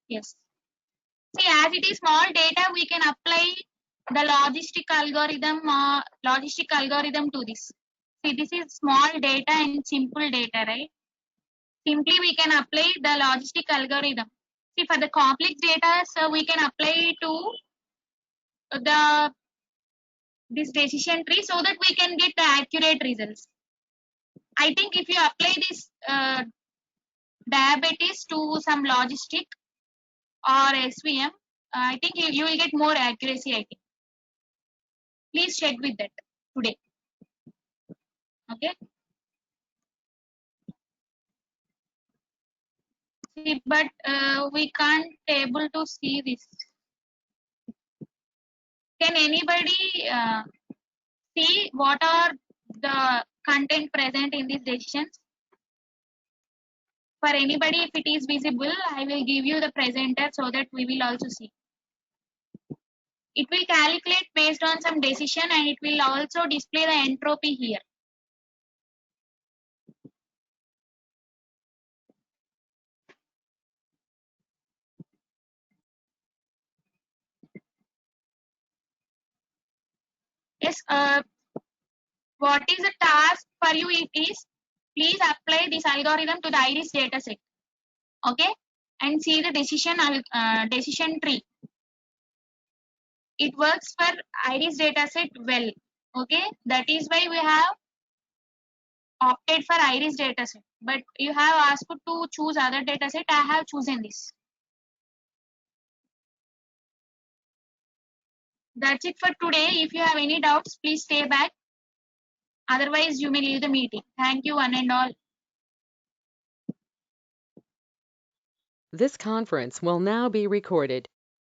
Yes. See, as it is small data, we can apply the logistic algorithm to this. See, this is small data and simple data, right? Simply we can apply the logistic algorithm. See, for the complex data, so we can apply to this decision tree so that we can get the accurate results. I think if you apply this diabetes to some logistic or SVM, I think you will get more accuracy, I think. Please check with that today. Okay. See, but we can't able to see this. Can anybody see what are the content present in these decisions? For anybody, if it is visible, I will give you the presenter so that we will also see. It will calculate based on some decision and it will also display the entropy here. Yes, what is the task for you? It is please apply this algorithm to the IRIS dataset. Okay, and see the decision tree. It works for IRIS dataset well. Okay, that is why we have opted for IRIS dataset. But you have asked to choose other dataset. I have chosen this. That's it for today. If you have any doubts, please stay back. Otherwise, you may leave the meeting. Thank you, one and all. This conference will now be recorded.